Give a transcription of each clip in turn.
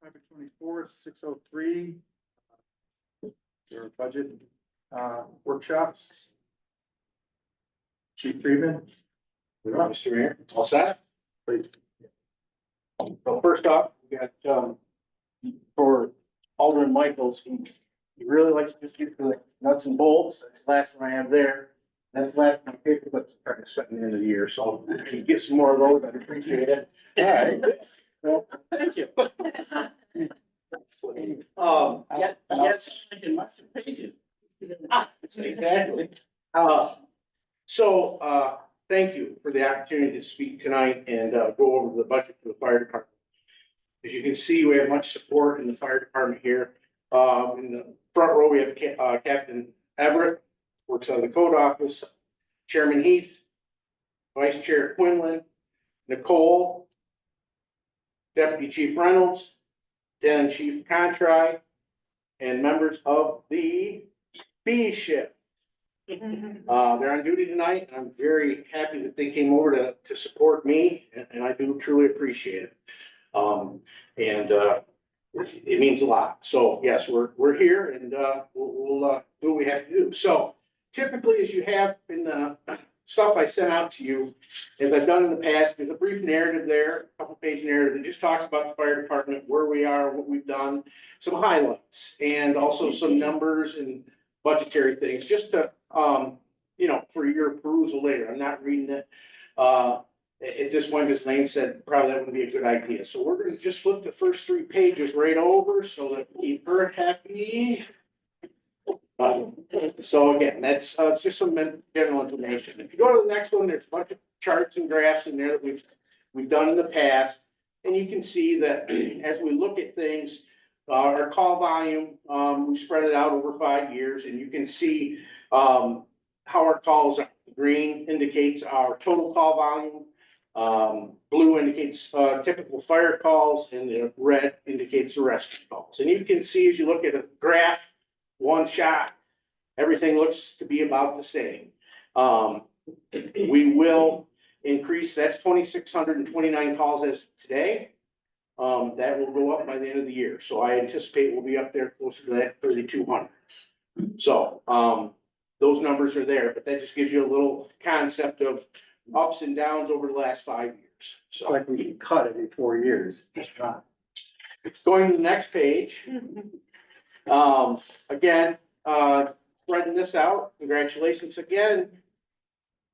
5/24, 6:03. Your budget, workshops. Chief Freeman, Mr. Mayor, all set? please. Well, first off, we got, for Alderman Michaels, he really likes to just get to the nuts and bolts. That's the last one I have there. That's the last one I picked, but trying to spend the end of the year, so if you get some more of those, I'd appreciate it. All right. Well, thank you. Yes, I can must have paid you. Exactly. Thank you for the opportunity to speak tonight and, go over the budget for the fire department. As you can see, we have much support in the fire department here. In the front row, we have Captain Everett, works out of the code office, Chairman Heath, Vice Chair Quinlan, Nicole, Deputy Chief Reynolds, then Chief Contry, and members of the B shift. They're on duty tonight. I'm very happy that they came over to support me, and I do truly appreciate it. It means a lot. So yes, we're here and, we'll do what we have to do. So typically, as you have in the stuff I sent out to you, as I've done in the past, there's a brief narrative there, a couple page narrative that just talks about the fire department, where we are, what we've done, some highlights, and also some numbers and budgetary things, just to, for your perusal later. I'm not reading it. At this point, Ms. Lane said probably that wouldn't be a good idea. So we're gonna just flip the first 3 pages right over so that we keep her happy. So again, that's, it's just some general information. If you go to the next one, there's a bunch of charts and graphs in there that we've done in the past. And you can see that as we look at things, our call volume, we spread it out over 5 years, and you can see, how our calls are. Green indicates our total call volume. Blue indicates, typical fire calls, and the red indicates the rescue calls. And you can see as you look at a graph, one shot, everything looks to be about the same. We will increase, that's 2,629 calls as of today. That will go up by the end of the year. So I anticipate we'll be up there closer to that 3,200. So, those numbers are there, but that just gives you a little concept of ups and downs over the last 5 years. It's So like we can cut every 4 years. going to the next page. Again, spreading this out, congratulations again.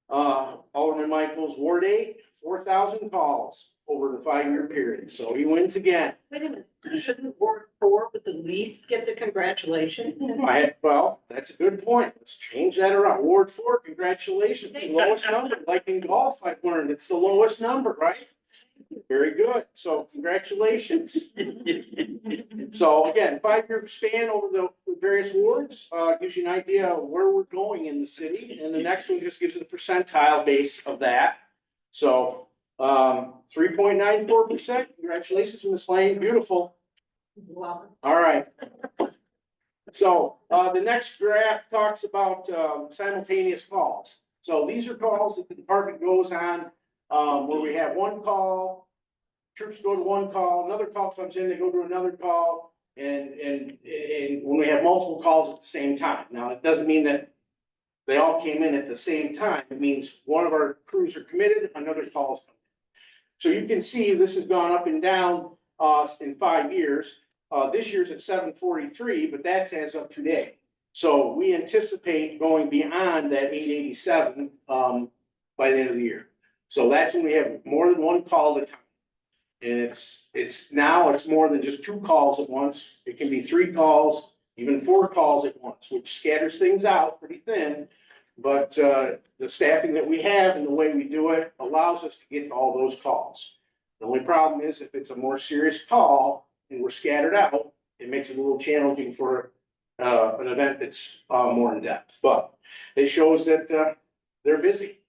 Alderman Michaels, Ward 8, 4,000 calls over the 5-year period, so he wins again. Wait a minute, shouldn't Ward 4 at the least get the congratulations? Well, that's a good point. Let's change that around. Ward 4, congratulations, the lowest number, like in golf, I've learned, it's the lowest number, right? Very good, so congratulations. So again, 5-year span over the various wards, gives you an idea of where we're going in the city, and the next one just gives you the percentile base of that. So, 3.94%, congratulations, Ms. Lane, beautiful. Well, All right. So, the next graph talks about, simultaneous calls. So these are calls that the department goes on, where we have one call, troops go to one call, another call comes in, they go to another call, and when we have multiple calls at the same time. Now, it doesn't mean that they all came in at the same time. It means one of our crews are committed, another call's coming. So you can see this has gone up and down, in 5 years. This year's at 743, but that's as of today. So we anticipate going beyond that 887, by the end of the year. So that's when we have more than one call at a time. And it's more than just 2 calls at once. It can be 3 calls, even 4 calls at once, which scatters things out pretty thin. But, the staffing that we have and the way we do it allows us to get to all those calls. The only problem is if it's a more serious call and we're scattered out, it makes it a little challenging for, an event that's, more in depth. But it shows that, they're busy.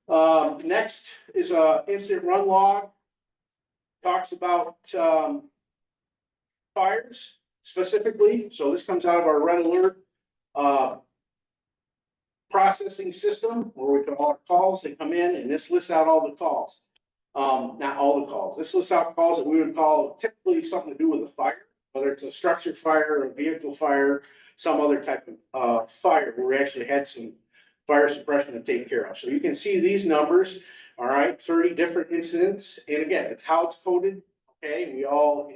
Next is a incident run log. Talks about, fires specifically. So this comes out of our red alert, processing system where we put all our calls, they come in and this lists out all the calls. not all the calls. This lists out calls that we would call typically something to do with a fire, whether it's a structure fire, a vehicle fire, some other type of, fire, where we actually had some fire suppression to take care of. So you can see these numbers, all right, 30 different incidents. And again, it's how it's coded, okay? We all,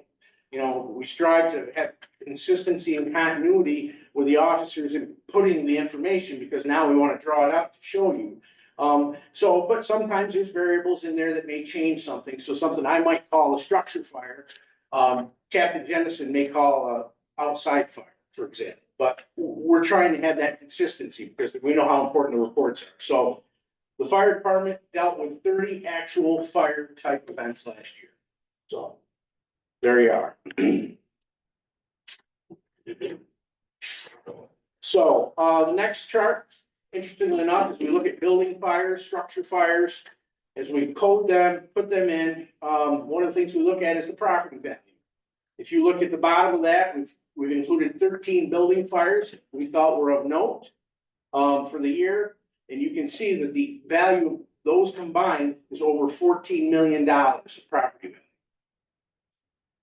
we strive to have consistency and continuity with the officers in putting the information, because now we want to draw it out to show you. But sometimes there's variables in there that may change something. So something I might call a structure fire, Captain Jennison may call a outside fire, for example. But we're trying to have that consistency because we know how important the reports are. So the fire department dealt with 30 actual fire type events last year. So there you are. So, the next chart, interestingly enough, as we look at building fires, structure fires, as we code them, put them in, one of the things we look at is the property value. If you look at the bottom of that, we've included 13 building fires we thought were of note, for the year. And you can see that the value of those combined is over $14 million of property value.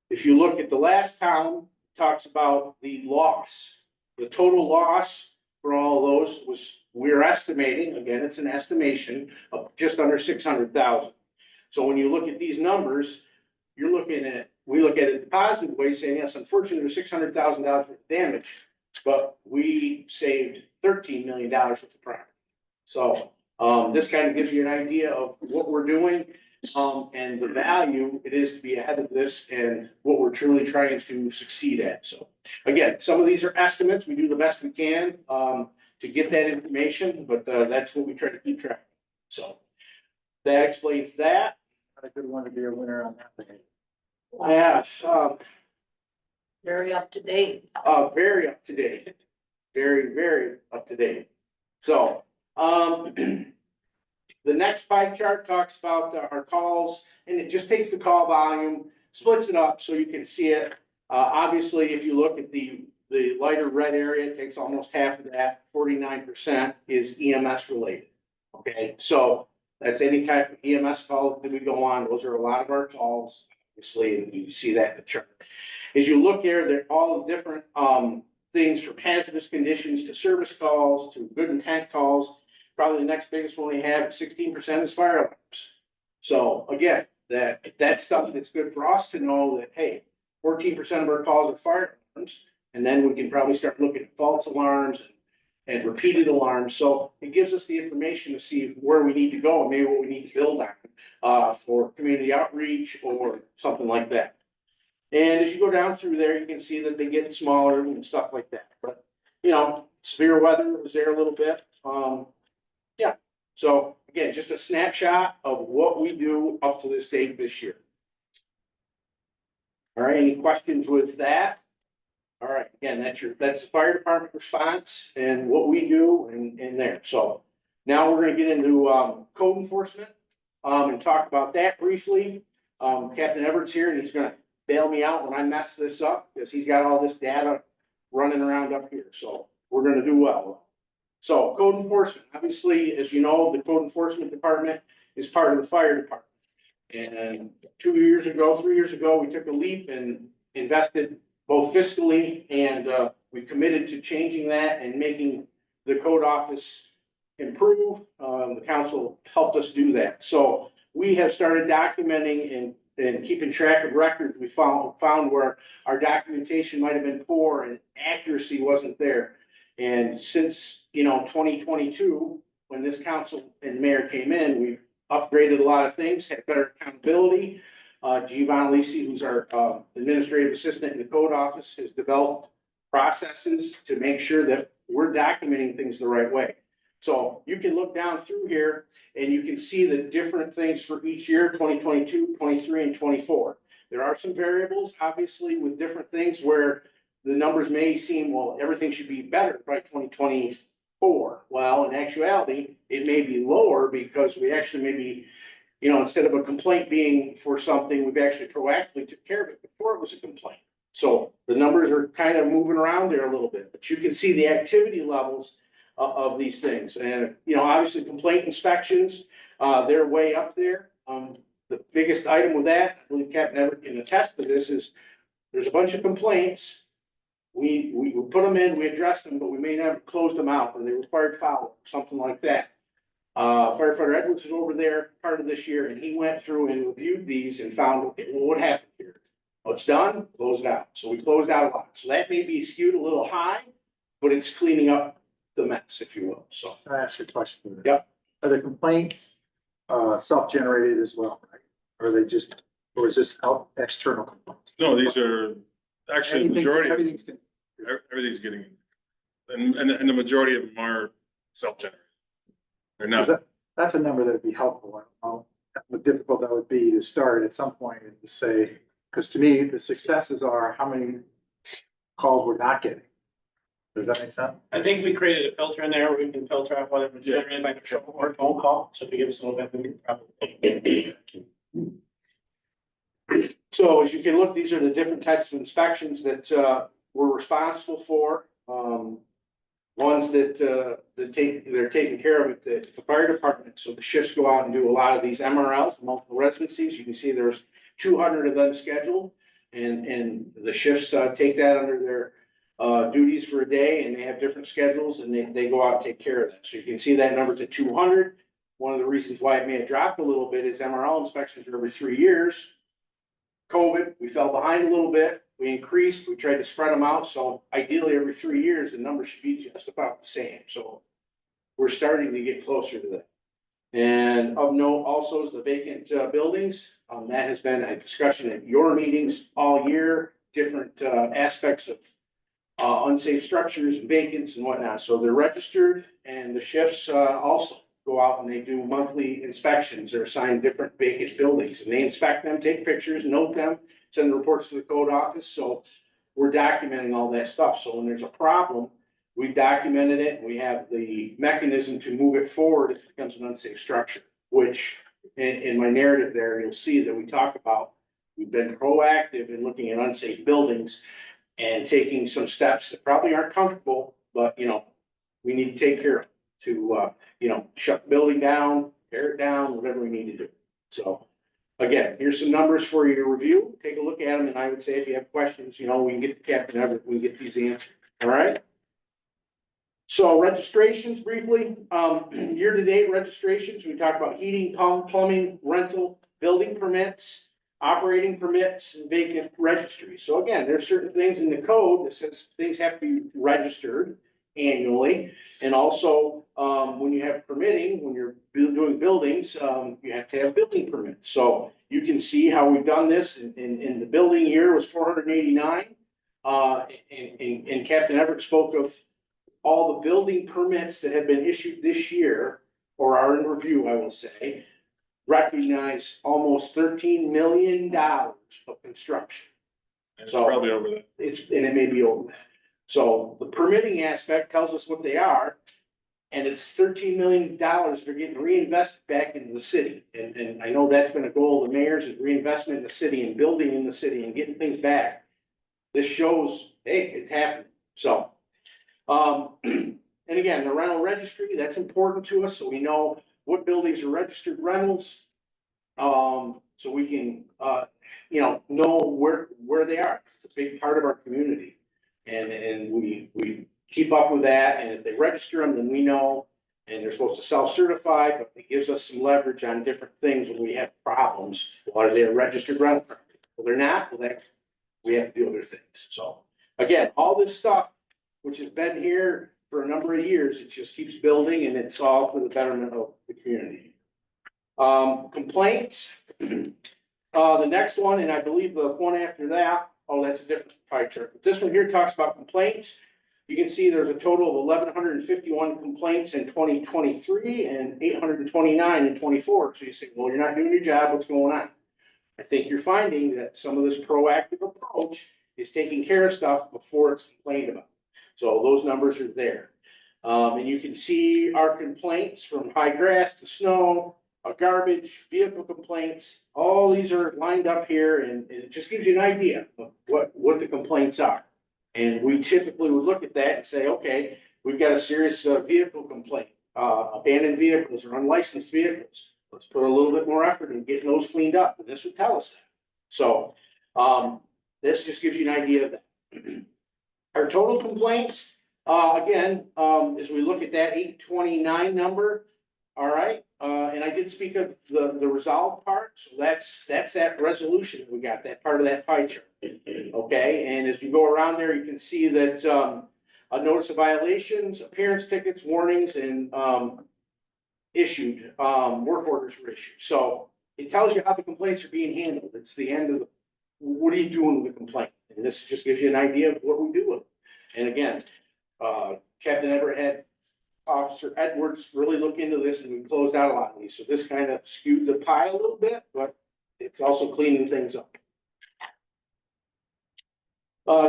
If you look at the last column, it talks about the loss. The total loss for all of those was, we're estimating, again, it's an estimation of just under 600,000. So when you look at these numbers, we look at it the positive way, saying, yes, unfortunately, there's $600,000 worth of damage, but we saved $13 million worth of property. So, this kind of gives you an idea of what we're doing, and the value it is to be ahead of this and what we're truly trying to succeed at. So again, some of these are estimates. We do the best we can, to get that information, but, that's what we try to keep track of. So that explains that. Not a good one to be a winner on that thing. Yes, Very up to date. very up to date, very, very up to date. So, the next pie chart talks about our calls, and it just takes the call volume, splits it up so you can see it. Obviously, if you look at the lighter red area, it takes almost half of that, 49% is EMS related. Okay, so that's any type of EMS call that we go on. Those are a lot of our calls, obviously, and you see that in the chart. As you look here, they're all the different things from hazardous conditions to service calls to good intent calls. Probably the next biggest one we have, 16% is fire alarms. So again, that's stuff that's good for us to know that, hey, 14% of our calls are fire alarms. And then we can probably start looking at false alarms and repeated alarms. So it gives us the information to see where we need to go and maybe what we need to build on for community outreach or something like that. And as you go down through there, you can see that they get smaller and stuff like that. But, severe weather was there a little bit. Yeah. So again, just a snapshot of what we do up to this date this year. All right, any questions with that? All right, again, that's the fire department response and what we do in there. So now we're gonna get into code enforcement and talk about that briefly. Captain Everett's here and he's gonna bail me out when I mess this up because he's got all this data running around up here. So we're gonna do well. So code enforcement, obviously, as you know, the code enforcement department is part of the fire department. And 3 years ago, we took a leap and invested both fiscally and we committed to changing that and making the code office improve. The council helped us do that. So we have started documenting and keeping track of records. We found where our documentation might have been poor and accuracy wasn't there. And since, 2022, when this council and mayor came in, we've upgraded a lot of things, had better accountability. Giovanni Lisi, who's our administrative assistant in the code office, has developed processes to make sure that we're documenting things the right way. So you can look down through here and you can see the different things for each year, 2022, 23, and 24. There are some variables, obviously, with different things where the numbers may seem, well, everything should be better by 2024. Well, in actuality, it may be lower because we actually maybe, instead of a complaint being for something, we've actually proactively took care of it before it was a complaint. So the numbers are kind of moving around there a little bit, but you can see the activity levels of these things. And, obviously complaint inspections, they're way up there. the biggest item with that, I believe Captain Everett can attest to this, is there's a bunch of complaints. We put them in, we addressed them, but we may never closed them out, or they required follow, something like that. Firefighter Edwards was over there part of this year, and he went through and reviewed these and found, okay, well, what happened here? Oh, it's done, close it out. So we closed out a lot. So that may be skewed a little high, but it's cleaning up the mess, if you will, so. Can I ask you a question? Yep. Are the complaints, self-generated as well, right? Or are they just, or is this out external complaints? No, these are actually the majority, Everything's, everything's getting, and the majority of them are self-generated. They're Is not, that's a number that'd be helpful. I don't know how difficult that would be to start at some point and to say, because to me, the successes are how many calls we're not getting. Does that make sense? I think we created a filter in there where we can filter out whether it's generated by patrol or phone call, so if you give us a little bit, we can probably. So as you can look, these are the different types of inspections that, we're responsible for. Ones that, they're taken care of at the fire department. So the shifts go out and do a lot of these MRLs, multiple residencies. You can see there's 200 of them scheduled. And the shifts, take that under their, duties for a day, and they have different schedules, and they go out and take care of that. So you can see that number's at 200. One of the reasons why it may have dropped a little bit is MRL inspections are every 3 years. COVID, we fell behind a little bit. We increased, we tried to spread them out. So ideally, every 3 years, the number should be just about the same. So we're starting to get closer to that. And of note also is the vacant, buildings. That has been a discussion at your meetings all year, different, aspects of unsafe structures and vacants and whatnot. So they're registered, and the shifts, also go out and they do monthly inspections. They're assigned different vacant buildings, and they inspect them, take pictures, note them, send the reports to the code office. So we're documenting all that stuff. So when there's a problem, we've documented it. We have the mechanism to move it forward if it becomes an unsafe structure, which in my narrative there, you'll see that we talk about, we've been proactive in looking at unsafe buildings and taking some steps that probably aren't comfortable, but we need to take care of to, shut the building down, tear it down, whatever we need to do. So again, here's some numbers for you to review. Take a look at them. And I would say if you have questions, we can get to Captain Everett, we can get these answered. All right. So registrations briefly, year-to-date registrations, we talked about heating, pump, plumbing, rental, building permits, operating permits, and vacant registry. So again, there's certain things in the code that says things have to be registered annually. And also, when you have permitting, when you're doing buildings, you have to have building permits. So you can see how we've done this in the building year was 489. And Captain Everett spoke of all the building permits that have been issued this year, or are in review, I will say, recognize almost $13 million of construction. it's probably over that. And it may be over that. So the permitting aspect tells us what they are. And it's $13 million they're getting reinvested back into the city. And I know that's been a goal of the mayor's, is reinvestment in the city and building in the city and getting things back. This shows, hey, it's happening. So, and again, the rental registry, that's important to us. So we know what buildings are registered rentals. So we can, know where they are. It's a big part of our community. And we keep up with that. And if they register them, then we know, and they're supposed to self-certify, but it gives us some leverage on different things when we have problems. Well, are they a registered rental property? Well, they're not. Well, we have to do other things. So again, all this stuff, which has been here for a number of years, it just keeps building, and it's all for the betterment of the community. Complaints. The next one, and I believe the one after that, that's a different pie chart. But this one here talks about complaints. You can see there's a total of 1,151 complaints in 2023 and 829 in 24. So you say, well, you're not doing your job. What's going on? I think you're finding that some of this proactive approach is taking care of stuff before it's complained about. So those numbers are there. And you can see our complaints from high grass to snow, garbage, vehicle complaints. All these are lined up here, and it just gives you an idea of what the complaints are. And we typically would look at that and say, okay, we've got a serious vehicle complaint, abandoned vehicles or unlicensed vehicles. let's put a little bit more effort in getting those cleaned up, and this would tell us that. So, this just gives you an idea of that. Our total complaints, again, as we look at that 829 number, all right, and I did speak of the resolve part, so that's that resolution, we got that part of that pie chart. Okay, and as you go around there, you can see that, a notice of violations, appearance tickets, warnings, and, issued, work orders were issued. So it tells you how the complaints are being handled. It's the end of the, what are you doing with the complaint? And this just gives you an idea of what we do with it. And again, Captain Everett had Officer Edwards really look into this, and we closed out a lot of these. So this kind of skewed the pie a little bit, but it's also cleaning things up.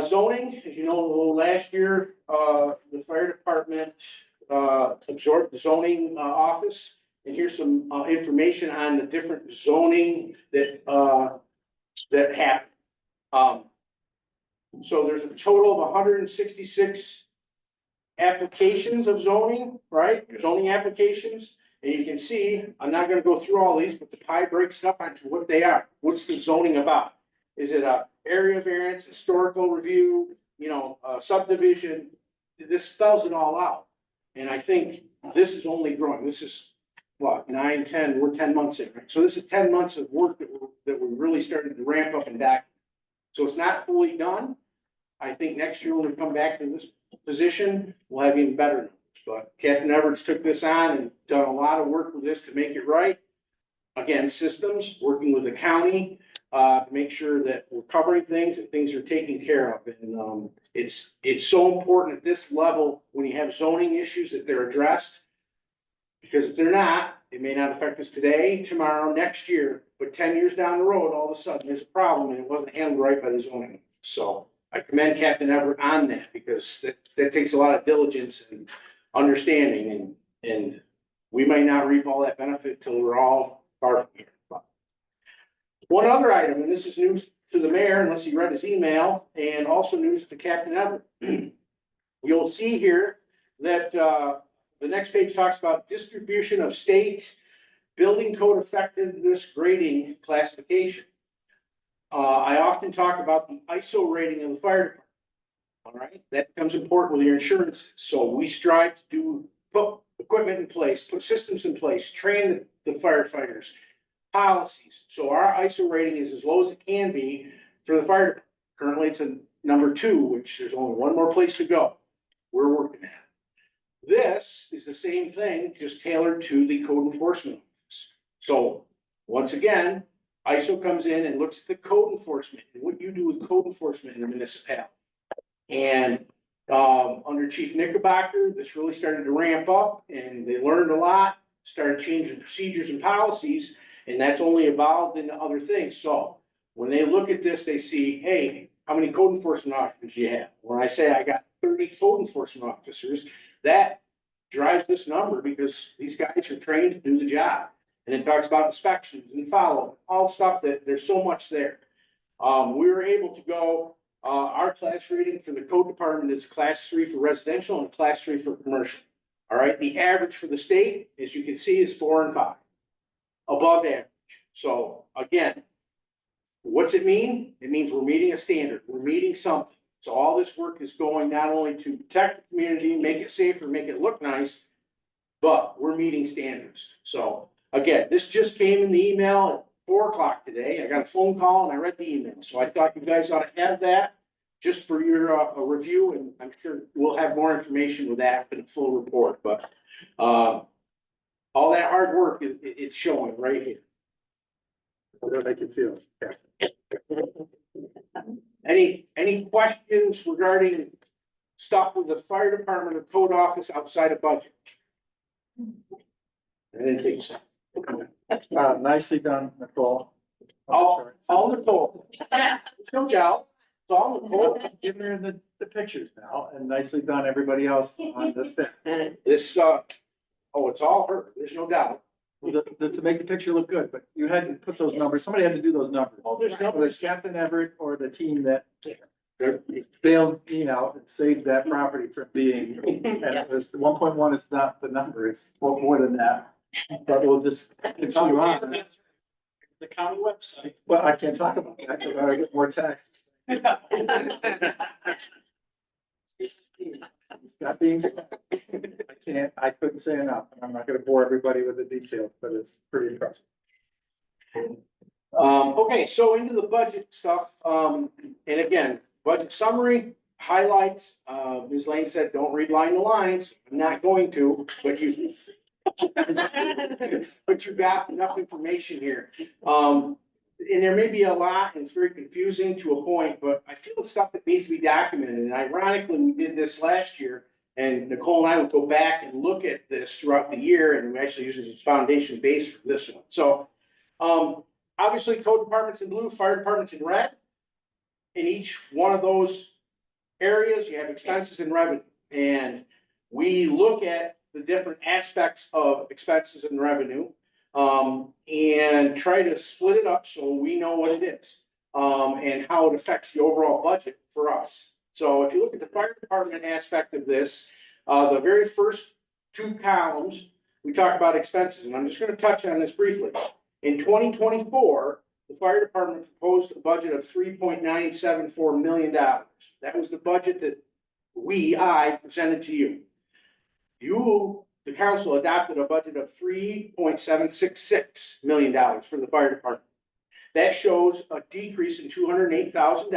Zoning, as you know, last year, the fire department, absorbed the zoning, office. And here's some, information on the different zoning that happened. So there's a total of 166 applications of zoning, right? Zoning applications. And you can see, I'm not gonna go through all these, but the pie breaks up onto what they are. What's the zoning about? Is it a area variance, historical review, subdivision? This spells it all out. And I think this is only growing. This is what, 9, 10, we're 10 months in, right? So this is 10 months of work that we're really starting to ramp up and back. So it's not fully done. I think next year when we come back to this position, we'll have even better numbers. But Captain Everett took this on and done a lot of work with this to make it right. Again, systems, working with the county, to make sure that we're covering things and things are taken care of. And, it's so important at this level, when you have zoning issues, that they're addressed. Because if they're not, it may not affect us today, tomorrow, next year, but 10 years down the road, all of a sudden, there's a problem and it wasn't handled right by the zoning. So I commend Captain Everett on that, because that takes a lot of diligence and understanding, and we might not reap all that benefit till we're all far from here. But one other item, and this is news to the mayor, unless he read his email, and also news to Captain Everett. You'll see here that, the next page talks about distribution of state building code effectiveness grading classification. I often talk about the ISO rating of the fire department. All right, that becomes important with your insurance. So we strive to put equipment in place, put systems in place, train the firefighters, policies. So our ISO rating is as low as it can be for the fire department. Currently, it's a number 2, which there's only one more place to go. We're working at it. This is the same thing, just tailored to the code enforcement office. So once again, ISO comes in and looks at the code enforcement and what you do with code enforcement in a municipality. And under Chief Knickerbocker, this really started to ramp up, and they learned a lot, started changing procedures and policies, and that's only evolved into other things. So when they look at this, they see, hey, how many code enforcement officers do you have? When I say I got 30 code enforcement officers, that drives this number, because these guys are trained to do the job. And it talks about inspections and follow, all stuff that there's so much there. We were able to go, our class rating for the code department is class 3 for residential and class 3 for commercial. All right, the average for the state, as you can see, is 4 and 5, above average. So again, what's it mean? It means we're meeting a standard, we're meeting something. So all this work is going not only to protect the community, make it safer, make it look nice, but we're meeting standards. So again, this just came in the email at 4 o'clock today. I got a phone call and I read the email. So I thought you guys ought to have that just for your review, and I'm sure we'll have more information with that in a full report. But all that hard work, it's showing right here. How does that make you feel? Yeah. Any questions regarding stuff with the fire department or code office outside of budget? I didn't think so. Nicely done, Nicole. All Nicole. There's no doubt. It's all Nicole. Give her the pictures now, and nicely done, everybody else on this thing. This, it's all her. There's no doubt. To make the picture look good, but you had to put those numbers, somebody had to do those numbers. Oh, there's Whether numbers. it's Captain Everett or the team that There- bailed me out and saved that property from being, and it was 1.1 is not the number, it's more than that. But we'll just continue on. The county website. Well, I can't talk about that because I get more taxes. It's not being said. I couldn't say enough. And I'm not gonna bore everybody with the details, but it's pretty impressive. Okay, so into the budget stuff, and again, budget summary, highlights, Ms. Lane said, don't read line to lines, I'm not going to, but you. But you got enough information here, and there may be a lot, and it's very confusing to a point, but I feel it's stuff that needs to be documented, and ironically, we did this last year. And Nicole and I would go back and look at this throughout the year, and we actually use it as foundation base for this one, so. Obviously, code departments in blue, fire departments in red. In each one of those areas, you have expenses and revenue. And we look at the different aspects of expenses and revenue. And try to split it up so we know what it is. And how it affects the overall budget for us. So if you look at the fire department aspect of this, the very first two columns, we talk about expenses, and I'm just gonna touch on this briefly. In 2024, the fire department proposed a budget of $3.974 million. That was the budget that I presented to you. You, the council, adopted a budget of $3.766 million for the fire department. That shows a decrease in $208,000,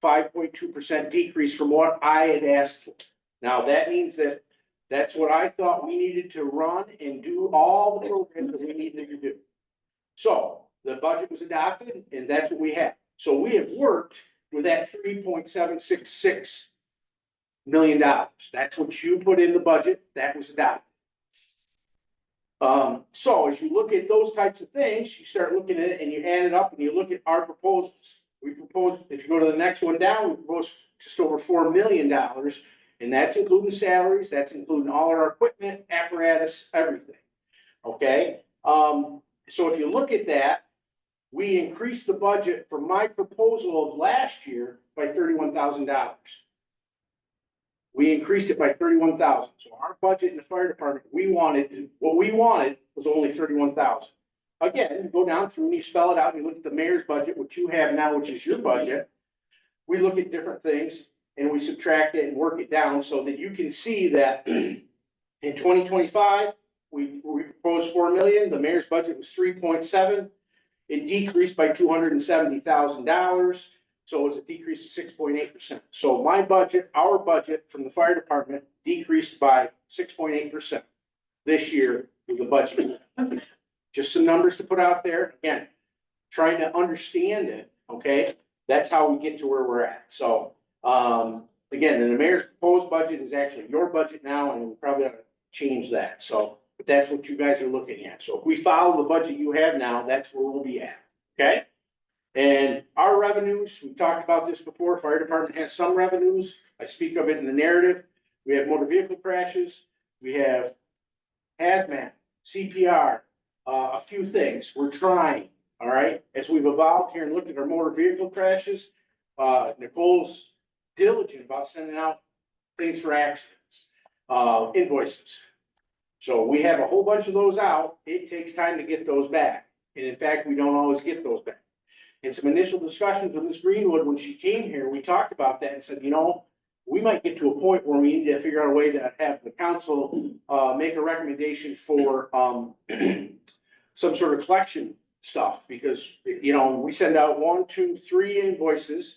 5.2% decrease from what I had asked for. Now, that means that that's what I thought we needed to run and do all the programs that we needed to do. So the budget was adopted and that's what we had. So we have worked with that $3.766 million. That's what you put in the budget. That was adopted. So as you look at those types of things, you start looking at it and you add it up and you look at our proposals. We proposed, if you go to the next one down, we proposed just over $4 million. And that's including salaries, that's including all our equipment, apparatus, everything. Okay, so if you look at that, we increased the budget for my proposal of last year by $31,000. We increased it by $31,000. So our budget in the fire department, what we wanted was only $31,000. Again, you go down through and you spell it out, and you look at the mayor's budget, which you have now, which is your budget. We look at different things. And we subtract it and work it down so that you can see that in 2025, we proposed 4 million, the mayor's budget was 3.7. It decreased by $270,000, so it was a decrease of 6.8%. So my budget, our budget from the fire department decreased by 6.8% this year with the budget. Just some numbers to put out there, again, trying to understand it, okay? That's how we get to where we're at, so. Again, the mayor's proposed budget is actually your budget now, and we probably ought to change that, so, but that's what you guys are looking at, so if we follow the budget you have now, that's where we'll be at, okay? And our revenues, we talked about this before, fire department has some revenues, I speak of it in the narrative, we have motor vehicle crashes, we have hazmat, CPR, a few things, we're trying, all right? As we've evolved here and looked at our motor vehicle crashes, Nicole's diligent about sending out things for accidents, invoices. So we have a whole bunch of those out. It takes time to get those back. And in fact, we don't always get those back. In some initial discussions with Ms. Greenwood, when she came here, we talked about that and said, you know, we might get to a point where we need to figure out a way to have the council, make a recommendation for, some sort of collection stuff, because, you know, we send out 1, 2, 3 invoices,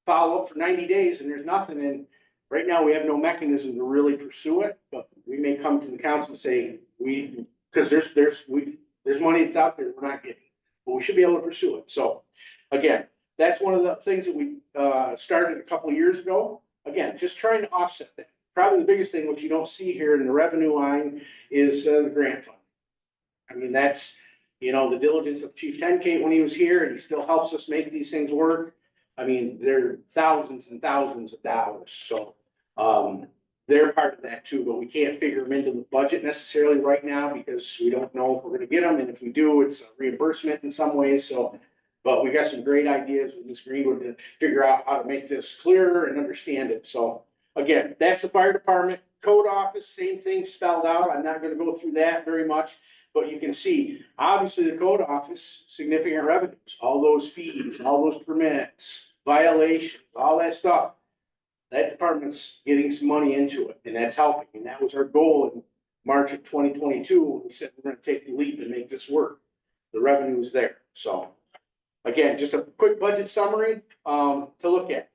follow up for 90 days and there's nothing. And right now we have no mechanism to really pursue it, but we may come to the council and say, because there's money that's out there we're not getting, but we should be able to pursue it. So again, that's one of the things that we started a couple of years ago. Again, just trying to offset that. Probably the biggest thing, which you don't see here in the revenue line, is the grant fund. I mean, that's, you know, the diligence of Chief Tenkate when he was here, and he still helps us make these things work. I mean, they're thousands and thousands of dollars, so they're part of that too, but we can't figure them into the budget necessarily right now because we don't know if we're gonna get them, and if we do, it's a reimbursement in some ways, so. But we got some great ideas with Ms. Greenwood to figure out how to make this clearer and understand it, so. Again, that's the fire department, code office, same thing spelled out. I'm not gonna go through that very much. But you can see, obviously, the code office, significant revenues, all those fees, all those permits, violations, all that stuff. That department's getting some money into it, and that's helping. And that was our goal in March of 2022. We said, we're gonna take the leap and make this work. The revenue is there. So again, just a quick budget summary, to look at.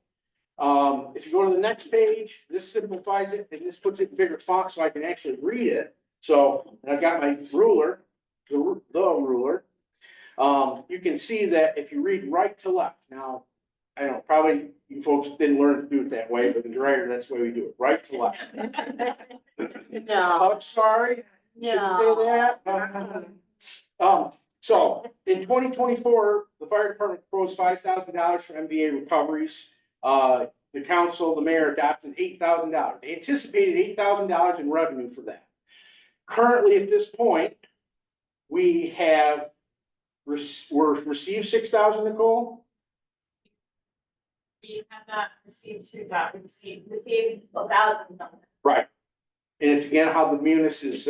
If you go to the next page, this simplifies it, and this puts it in bigger font so I can actually read it. So, and I've got my ruler, the ruler. You can see that if you read right to left, now, I don't know, probably you folks didn't learn to do it that way, but in Dreyer, that's the way we do it, right to left. No, I'm sorry, shouldn't say that. So in 2024, the fire department proposed $5,000 for MVA recoveries. The council, the mayor adopted $8,000. They anticipated $8,000 in revenue for that. Currently, at this point, we have received 6,000, Nicole. We have not received 2,000, received 1,000 something. Right. And it's again how the munis is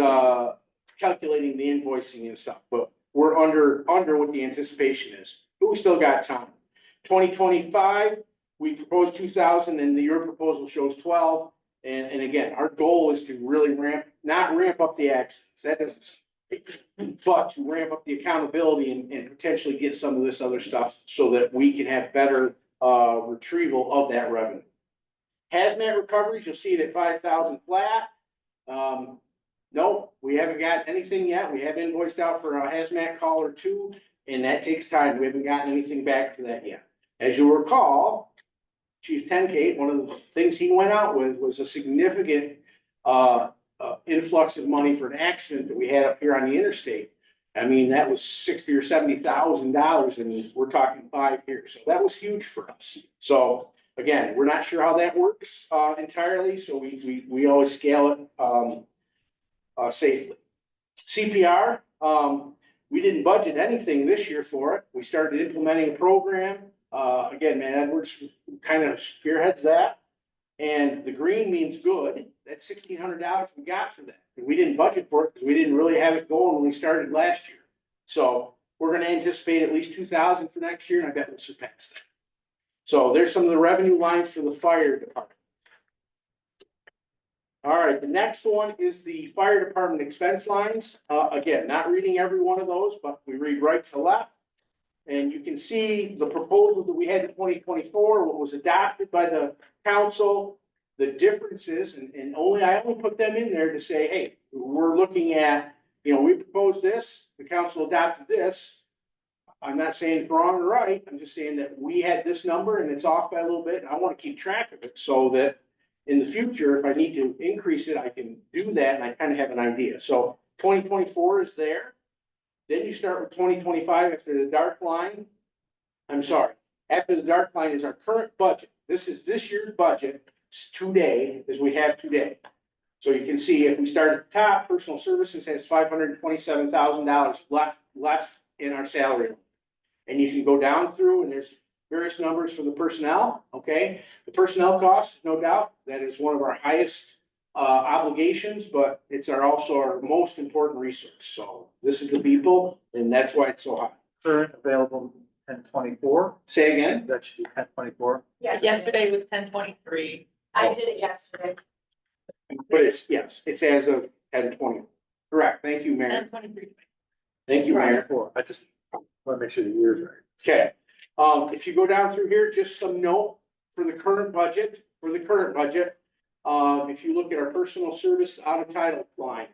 calculating the invoicing and stuff, but we're under what the anticipation is, but we still got time. 2025, we proposed 2,000 and your proposal shows 12. And again, our goal is to really not ramp up the accidents, that doesn't, but to ramp up the accountability and potentially get some of this other stuff so that we can have better retrieval of that revenue. Hazmat recoveries, you'll see it at 5,000 flat. No, we haven't got anything yet. We have invoiced out for a hazmat call or two, and that takes time. We haven't gotten anything back for that yet. As you'll recall, Chief Tenkate, one of the things he went out with was a significant influx of money for an accident that we had up here on the interstate. I mean, that was $60,000 or $70,000, and we're talking 5 years. So that was huge for us. So again, we're not sure how that works entirely, so we always scale it safely. CPR, we didn't budget anything this year for it. We started implementing a program. Again, man, Edwards kind of spearheads that. And the green means good. That's $1,600 we got for that. And we didn't budget for it because we didn't really have it going when we started last year. So we're going to anticipate at least 2,000 for next year, and I bet we'll surpass that. So there's some of the revenue lines for the fire department. All right, the next one is the fire department expense lines. Again, not reading every one of those, but we read right to left. And you can see the proposal that we had in 2024, what was adopted by the council, the differences, and I only put them in there to say, hey, we're looking at, we proposed this, the council adopted this. I'm not saying it's wrong or right. I'm just saying that we had this number and it's off by a little bit, and I want to keep track of it so that in the future, if I need to increase it, I can do that, and I kind of have an idea. So 2024 is there. Then you start with 2025 after the dark line. I'm sorry, after the dark line is our current budget. This is this year's budget today, as we have today. So you can see if we start at the top, personal services has $527,000 left in our salary. And you can go down through, and there's various numbers for the personnel, okay? The personnel costs, no doubt, that is one of our highest obligations, but it's also our most important resource. So this is the people, and that's why it's so high. Current available 1024, Say again? that should be 1024. Yes, yesterday was 10:23. I did it yesterday. But it's as of 10/20. Correct. Thank you, Mayor. 10:23. Thank you, Mayor. 24. I just want to make sure the year's right. Okay, if you go down through here, just some note for the current budget, if you look at our personal service out of title line,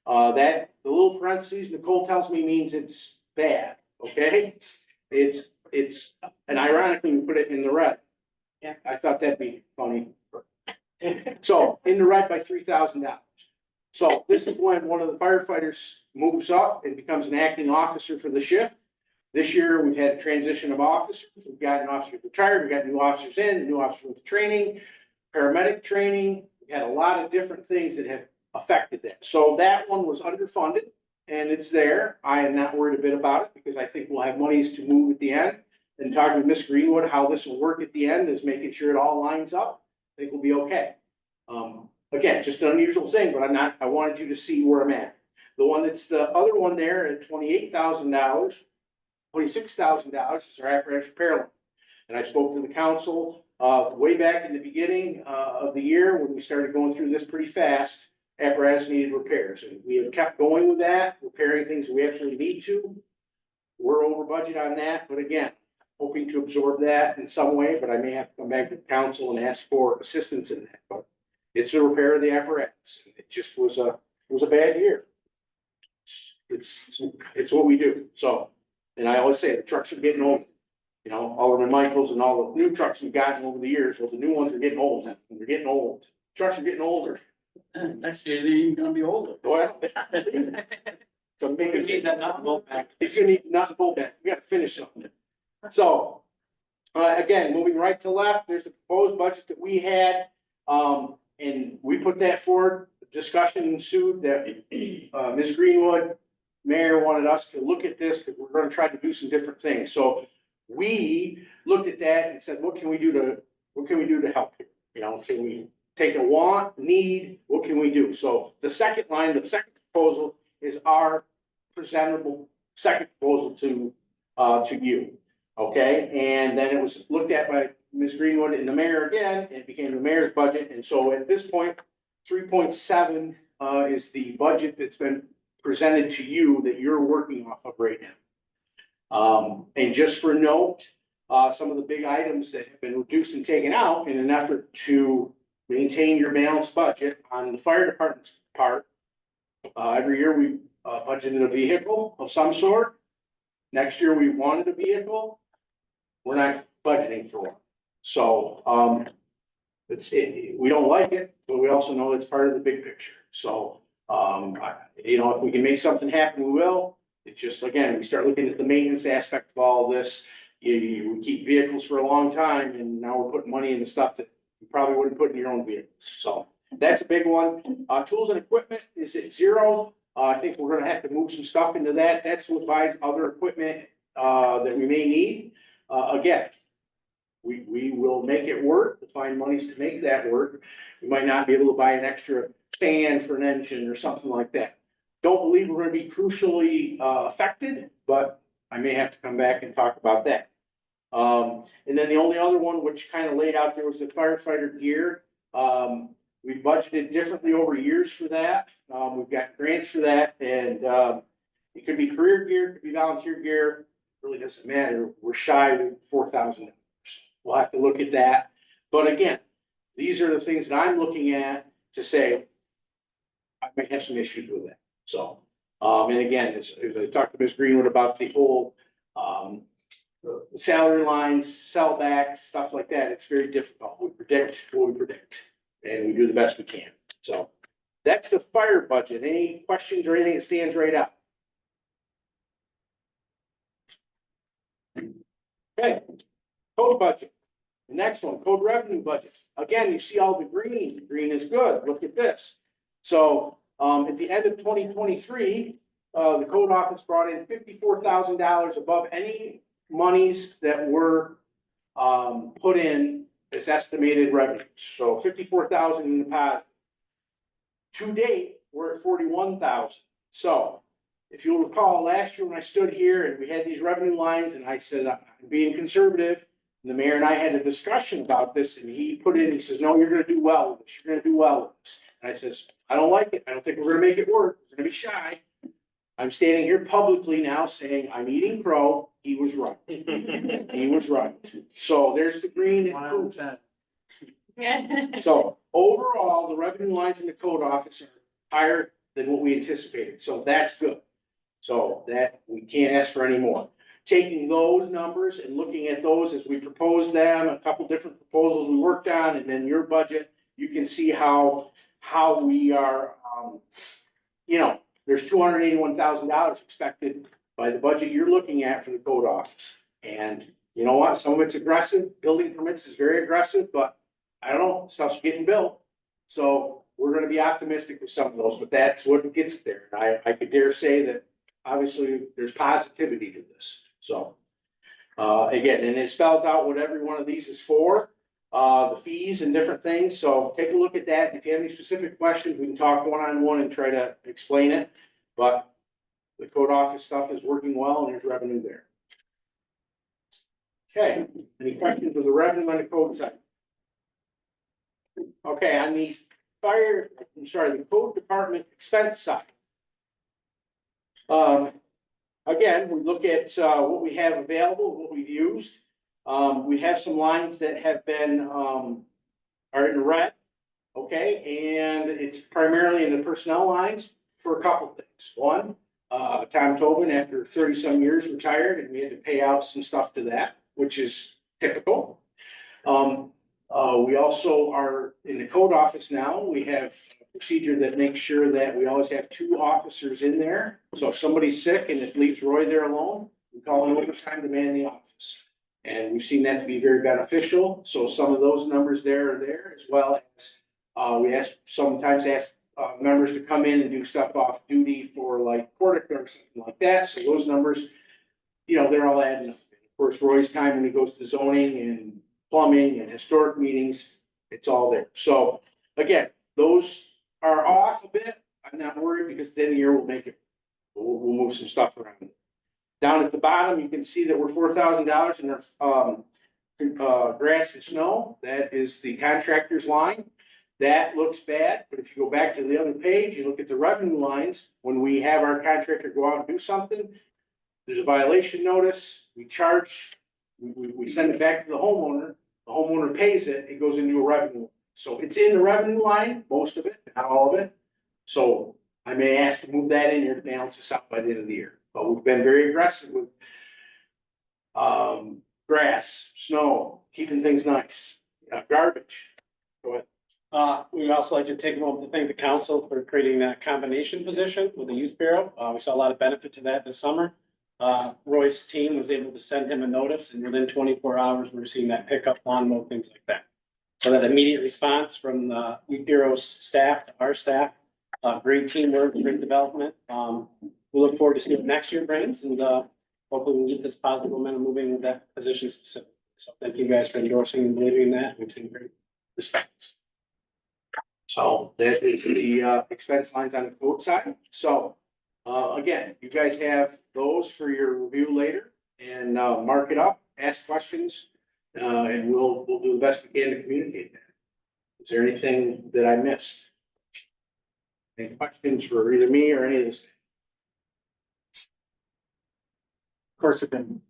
the little parentheses, Nicole tells me means it's bad, okay? It's, and ironically, we put it in the red. Yeah. I thought that'd be funny. So, in the red by $3,000. So this is when one of the firefighters moves up and becomes an acting officer for the shift. This year, we've had a transition of officers. We've got an officer retired, we've got new officers in, new officers with training, paramedic training. We've had a lot of different things that have affected that. So that one was underfunded, and it's there. I am not worried a bit about it because I think we'll have monies to move at the end. And talking with Ms. Greenwood, how this will work at the end is making sure it all lines up. I think we'll be okay. again, just an unusual thing, but I wanted you to see where I'm at. The one that's the other one there at $28,000, $26,000 is our apparatus repair line. And I spoke to the council, way back in the beginning, of the year when we started going through this pretty fast. Apparatus needed repairs, and we have kept going with that, repairing things we actually need to. We're over budget on that, but again, hoping to absorb that in some way, but I may have to come back to the council and ask for assistance in that, but it's a repair of the apparatus. It just was a bad year. It's what we do, so, and I always say, the trucks are getting old. You know, Alderman Michaels and all the new trucks we've gotten over the years, well, the new ones are getting old, and they're getting old. Trucks are getting older. Next year, they're even gonna be older. Well, it's We amazing. need that nut and bolt back. He's gonna need nuts and bolt back. We gotta finish something. So, again, moving right to left, there's the proposed budget that we had. And we put that forward. Discussion ensued that, Ms. Greenwood, Mayor wanted us to look at this because we're gonna try to do some different things. So we looked at that and said, what can we do to help here? You know, can we take a want, need, what can we do? So the second line, the second proposal is our presentable second proposal to you. Okay, and then it was looked at by Ms. Greenwood and the mayor again, and it became the mayor's budget. And so at this point, 3.7 is the budget that's been presented to you that you're working off of right now. And just for note, some of the big items that have been reduced and taken out in an effort to maintain your balanced budget on the fire department's part. Every year we budgeted a vehicle of some sort. Next year we wanted a vehicle. We're not budgeting for one. So, we don't like it, but we also know it's part of the big picture. So, you know, if we can make something happen, we will. It's just, again, we start looking at the maintenance aspect of all this. We keep vehicles for a long time, and now we're putting money into stuff that you probably wouldn't put in your own vehicles. So that's a big one. Tools and equipment is at 0. I think we're gonna have to move some stuff into that. That's what buys other equipment, that we may need. Again, we will make it work, to find monies to make that work. We might not be able to buy an extra fan for an engine or something like that. Don't believe we're gonna be crucially, affected, but I may have to come back and talk about that. And then the only other one, which kind of laid out there, was the firefighter gear. We budgeted differently over years for that. We've got grants for that, and, it could be career gear, it could be volunteer gear, really doesn't matter. We're shy of $4,000. We'll have to look at that. But again, these are the things that I'm looking at to say, I may have some issues with that. So, and again, as I talked to Ms. Greenwood about the whole, the salary lines, sellbacks, stuff like that, it's very difficult. We predict what we predict, and we do the best we can. So that's the fire budget. Any questions or anything that stands right out? Okay, code budget. The next one, code revenue budget. Again, you see all the green. Green is good. Look at this. So, at the end of 2023, the code office brought in $54,000 above any monies that were, put in as estimated revenues. So 54,000 in the past. To date, we're at 41,000. So if you'll recall, last year when I stood here and we had these revenue lines and I said, I'm being conservative, and the mayor and I had a discussion about this, and he put in, he says, no, you're gonna do well with this. You're gonna do well with this. And I says, I don't like it. I don't think we're gonna make it work. We're gonna be shy. I'm standing here publicly now saying I'm eating crow. He was right. He was right. So there's the green. improvement. So overall, the revenue lines in the code office are higher than what we anticipated. So that's good. So that we can't ask for any more. Taking those numbers and looking at those as we proposed them, a couple different proposals we worked on, and then your budget, you can see how we are, you know, there's $281,000 expected by the budget you're looking at for the code office. And you know what? Some of it's aggressive. Building permits is very aggressive, but I don't know, stuff's getting built. So we're gonna be optimistic with some of those, but that's what gets there. I could dare say that obviously there's positivity to this. So, again, and it spells out what every one of these is for. the fees and different things. So take a look at that. If you have any specific questions, we can talk one-on-one and try to explain it. But the code office stuff is working well and there's revenue there. Okay, any questions with the revenue on the code side? Okay, on the the code department expense side. Again, we look at, what we have available, what we've used. We have some lines that have been, are in red. Okay, and it's primarily in the personnel lines for a couple of things. One, Tom Tobin, after 30-some years, retired, and we had to pay out some stuff to that, which is typical. We also are in the code office now. We have a procedure that makes sure that we always have 2 officers in there. So if somebody's sick and it leaves Roy there alone, we call in overtime to man the office. And we've seen that to be very beneficial. So some of those numbers there are there, as well as we sometimes ask members to come in and do stuff off duty for like Portica or something like that. So those numbers, they're all adding up. Of course, Roy's time when he goes to zoning and plumbing and historic meetings, it's all there. So again, those are off a bit. I'm not worried because at the end of the year we'll make it. We'll move some stuff around. Down at the bottom, you can see that we're $4,000 in our grass and snow. That is the contractor's line. That looks bad, but if you go back to the other page, you look at the revenue lines, when we have our contractor go out and do something, there's a violation notice, we charge, we send it back to the homeowner pays it, it goes into a revenue. So it's in the revenue line, most of it, not all of it. So I may ask to move that in here to balance this out by the end of the year. But we've been very aggressive with grass, snow, keeping things nice, garbage. Go ahead. We'd also like to take a moment to thank the council for creating that combination position with the youth bureau. We saw a lot of benefit to that this summer. Roy's team was able to send him a notice, and within 24 hours, we're seeing that pickup, lawn mow, things like that. So that immediate response from the youth bureau's staff to our staff, great teamwork, great development. We look forward to seeing what next year brings, and hopefully we'll get this positive momentum moving with that position specifically. So thank you guys for endorsing and believing in that. We've seen great response. So that is the expense lines on the code side. So again, you guys have those for your review later and mark it up, ask questions, and we'll do the best we can to communicate that. Is there anything that I missed? Any questions for either me or any of this? Of course, we've been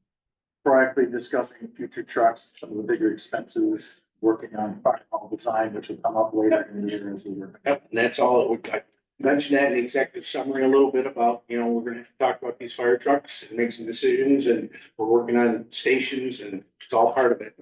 proactively discussing future trucks, some of the bigger expenses, working on fire hall design, which will come up later in the year as we work. Yep, and that's all. I mentioned that in the executive summary a little bit about, we're gonna have to talk about these fire trucks and make some decisions, and we're working on stations, and it's all part of it.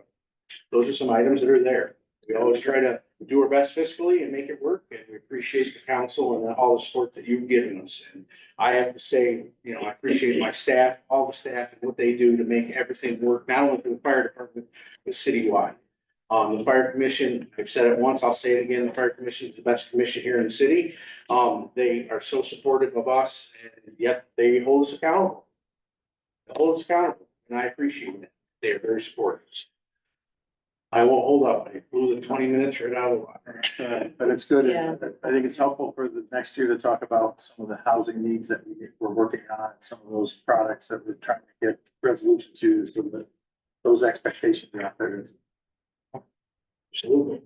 Those are some items that are there. We always try to do our best fiscally and make it work, and we appreciate the council and all the support that you've given us. And I have to say, I appreciate my staff, all the staff, and what they do to make everything work, not only for the fire department, but citywide. The fire commission, I've said it once, I'll say it again, the fire commission is the best commission here in the city. They are so supportive of us, and yet they hold us accountable. They hold us accountable, and I appreciate it. They are very supportive. I won't hold up. I blew the 20 minutes right out of the water. But it's good. Yeah. I think it's helpful for the next year to talk about some of the housing needs that we're working on, some of those products that we're trying to get resolution to, so that those expectations are out there. Absolutely.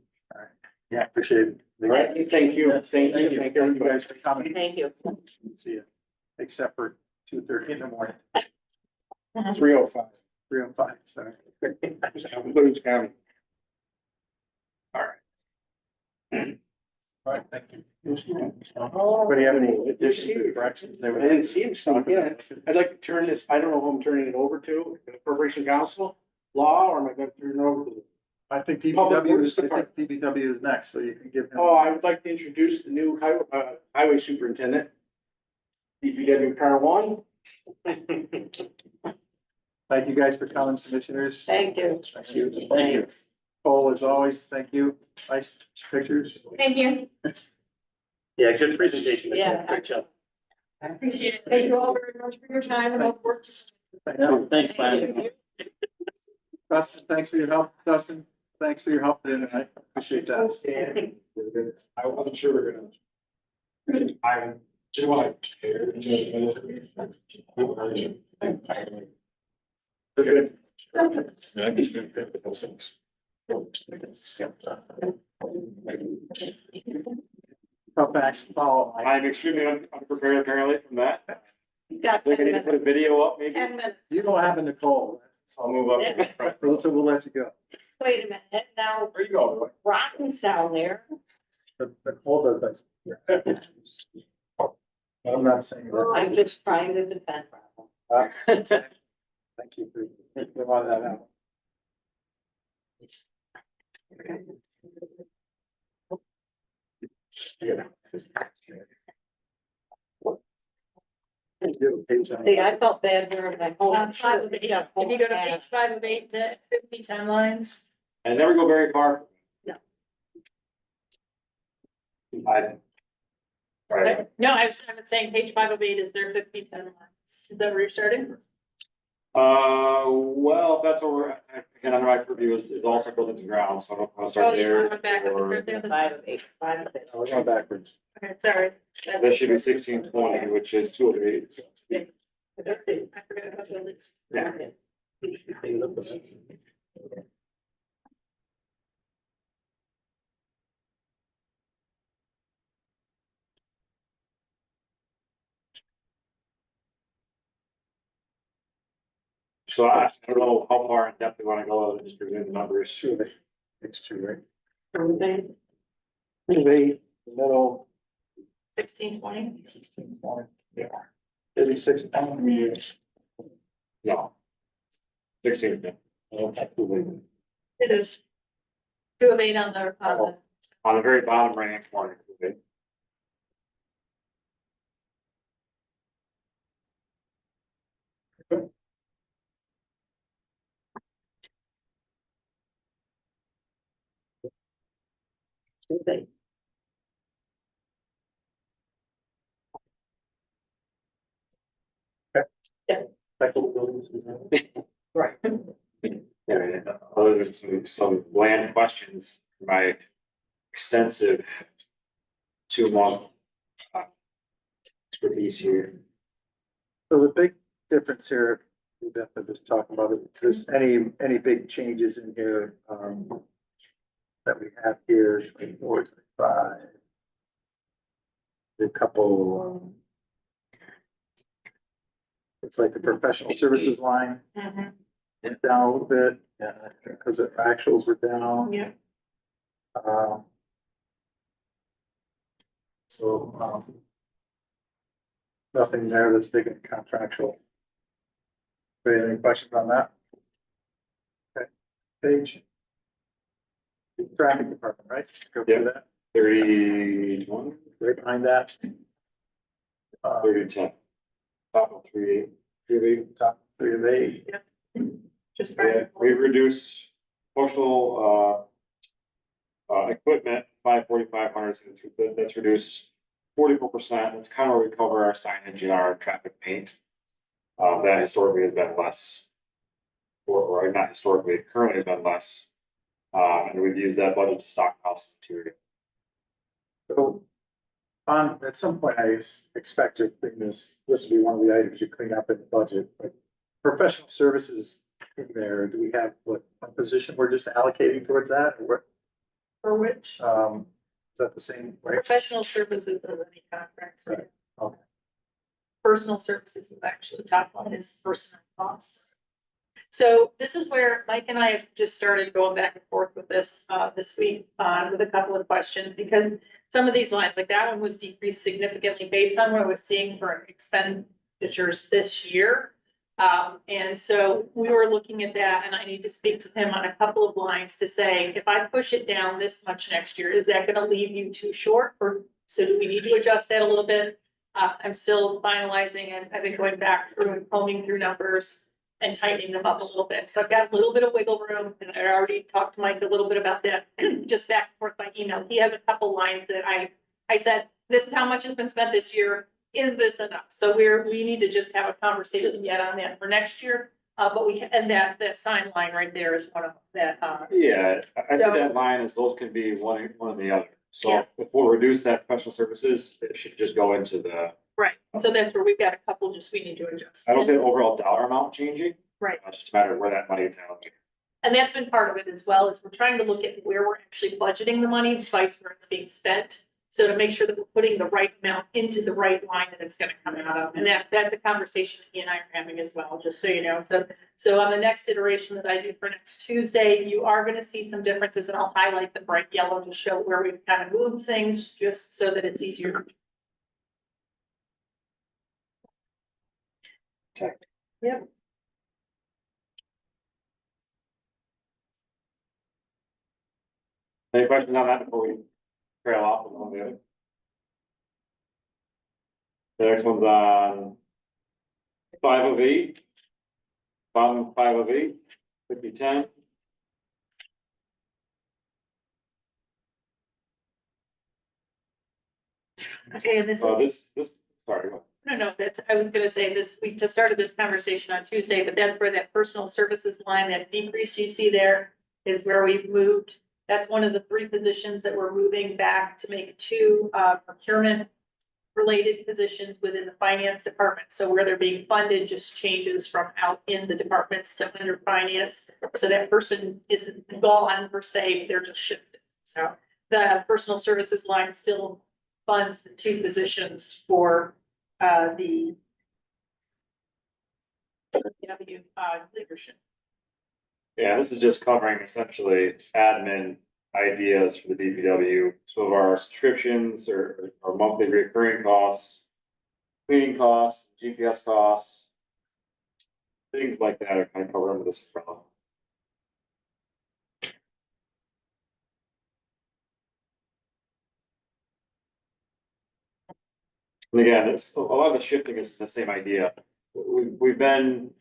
Yeah, appreciate it. All right, thank you. Thank you. Thank Thank you everybody. guys for coming. Thank you. See you. Except for 2:30 in the morning, 3:05. 3:05, sorry. Blues County. All right, thank you. Oh, Anybody have any additions or corrections? I didn't see him stuck in. I'd like to turn this, I don't know who I'm turning it over to, Corporation Council, law, or am I gonna turn it over to? I think Public DPW Works is, I think DPW is next, so you can give him. Oh, I would like to introduce the new highway superintendent. DPW Car One. Thank you guys for coming, commissioners. Thank you. Thank you. Thanks. Cole, as always, thank you. Nice pictures. Thank you. Yeah, good presentation. Yeah. Great job. I appreciate it. Thank you all very much for your time and all work. Thanks, Brian. Dustin, thanks for your help, Dustin. Thanks for your help today, I appreciate that. I wasn't sure we were gonna. I'm July. Yeah, I just think that those things. Come back, follow. I'm extremely unprepared apparently from that. You got I think I 10 need to put a minutes. video up maybe. 10 minutes. You don't have a Nicole. So I'll move up. So we'll let you go. Wait a minute, now Where you going? Rotten's down there. Nicole does that. I'm not saying that. I'm just trying to defend. Rotten. Thank you for thinking about that out. See, I felt bad during my home. Five of eight. If you go to page 5 of 8, the 50-10 lines. I never go very far. No. Right. No, I was saying page 5 of 8 is their 50-10 lines. Is that where you're starting? Well, that's what we're, again, under my purview is also building the ground, so I don't want to Oh, start you there. went back, it's right there. 5 of 8, 5 of 8. We're going backwards. Okay, sorry. That should be 1620, which is 2 of 8. I forgot about buildings. Yeah. So I don't know how far in depth we want to go with just reviewing the numbers. Two of eight. It's two, right? Everything. Two of eight, the middle, 1620. 16 point. Yeah. 56. No. 16. It is. 2 of 8 on the. On the very bottom right hand corner. Okay. Right. Yeah, other than some land questions, my extensive 2-month expertise here. So the big difference here, we definitely just talking about, is just any big changes in here, that we have here, 24, 25. A couple, looks like the professional services line Mhm. went down a little bit, because the actuals were down. Yeah. Um, nothing there that's big in contractual. Any questions on that? Okay, page. Traffic department, right? Go through that, 31, right behind that. 30, 10. Top of 3, 8. Top 3 of 8. Just. Yeah, we reduced functional, equipment by 4,500, so that's reduced 44%. That's kind of where we cover our signage and our traffic paint. That historically has been less. Or not historically, currently has been less. And we've used that budget to stockhouse material. So, at some point, I expect to bring this will be one of the items you clean up in the budget, but professional services in there, do we have what, a position we're just allocating towards that, or For which? what? Is that the same, right? Professional services are any contracts, right? Okay. Personal services is actually the top one is personnel costs. So this is where Mike and I have just started going back and forth with this, this week, with a couple of questions, because some of these lines, like that one was decreased significantly based on what I was seeing for expenditures this year. And so we were looking at that, and I need to speak to him on a couple of lines to say, if I push it down this much next year, is that gonna leave you too short? Or, so do we need to adjust that a little bit? I'm still finalizing, and I've been going back through and combing through numbers and tightening them up a little bit. So I've got a little bit of wiggle room, and I already talked to Mike a little bit about that, just back and forth by email. He has a couple lines that I said, this is how much has been spent this year. Is this enough? So we need to just have a conversation yet on that for next year. But and that sign line right there is one of that, Yeah, I So- see that line as those can be one or the other. So Yeah. if we'll reduce that professional services, it should just go into the, right, so that's where we've got a couple, just we need to adjust. I don't see the overall dollar amount changing. Right. It's just a matter of where that money is allocated. And that's been part of it as well, is we're trying to look at where we're actually budgeting the money, vice where it's being spent. So to make sure that we're putting the right amount into the right line that it's gonna come out of, and that's a conversation that he and I are having as well, just so you know, so on the next iteration that I do for next Tuesday, you are gonna see some differences, and I'll highlight the bright yellow to show where we've kind of moved things, just so that it's easier. Yep. Any questions on that before we trail off with one of the other? The next one's on 5 of 8. Bottom 5 of 8, 50-10. Okay, and this is. Sorry, go ahead. No, that's, I was gonna say this, we just started this conversation on Tuesday, but that's where that personal services line, that decrease you see there is where we've moved. That's one of the 3 positions that we're moving back to make 2 procurement related positions within the finance department. So where they're being funded just changes from out in the departments to under finance. So that person isn't gone per se, they're just shifted. So the personal services line still funds the 2 positions for the leadership. Yeah, this is just covering essentially admin ideas for the DPW. Some of our subscriptions or monthly recurring costs, cleaning costs, GPS costs, things like that are kind of covered under this umbrella. And again, it's a lot of the shifting is the same idea. We've been,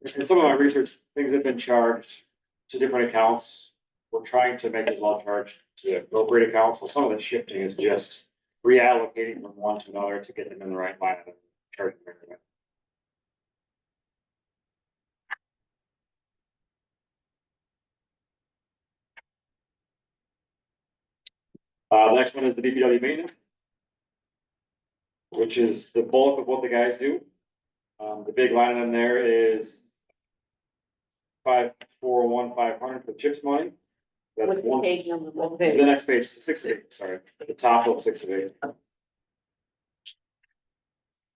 in some of my research, things have been charged to different accounts. We're trying to make those all charged to appropriate accounts. So some of the shifting is just reallocating from one to another to get them in the right line and charging them everything. The next one is the DPW maintenance, which is the bulk of what the guys do. The big line in there is 541,500 for CHIPS money. That's What's the one. page number? What The page? next page, 6 of 8, sorry, at the top of 6 of 8.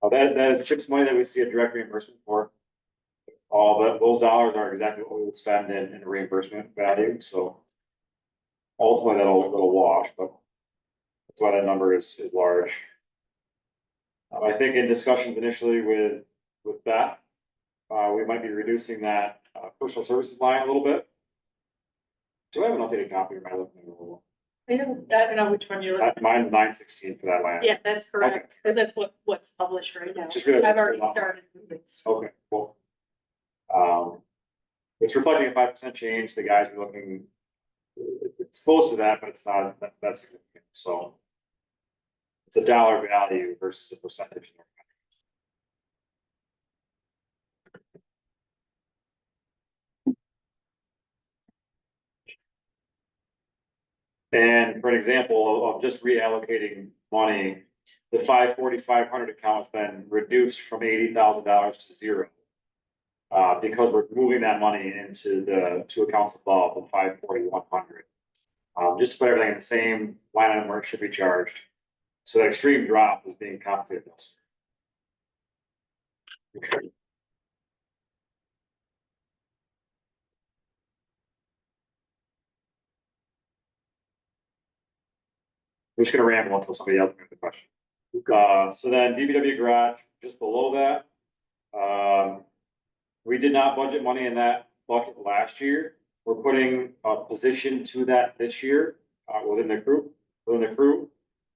That is CHIPS money that we see a direct reimbursement for. All those dollars are exactly what we would spend in reimbursement value, so. Ultimately, that'll wash, but that's why that number is large. I think in discussions initially with that, we might be reducing that personal services line a little bit. Do I have an updated copy or am I looking at a little? I don't know which one you're looking. Mine's 916 for that line. Yeah, that's correct, because that's what's published right now. Just realized- I've already started moving. Okay, cool. It's reflecting a 5% change. The guys are looking, it's close to that, but it's not that significant. So it's a dollar value versus a percentage. And for an example of just reallocating money, the 540,500 account has been reduced from $80,000 to 0. Because we're moving that money into the 2 accounts above the 540,100. Just to put everything in the same line item where it should be charged. So that extreme drop is being compensated elsewhere. Okay. I'm just gonna ramble until somebody else makes the question. So then DPW garage, just below that. We did not budget money in that bucket last year. We're putting a position to that this year, within the crew.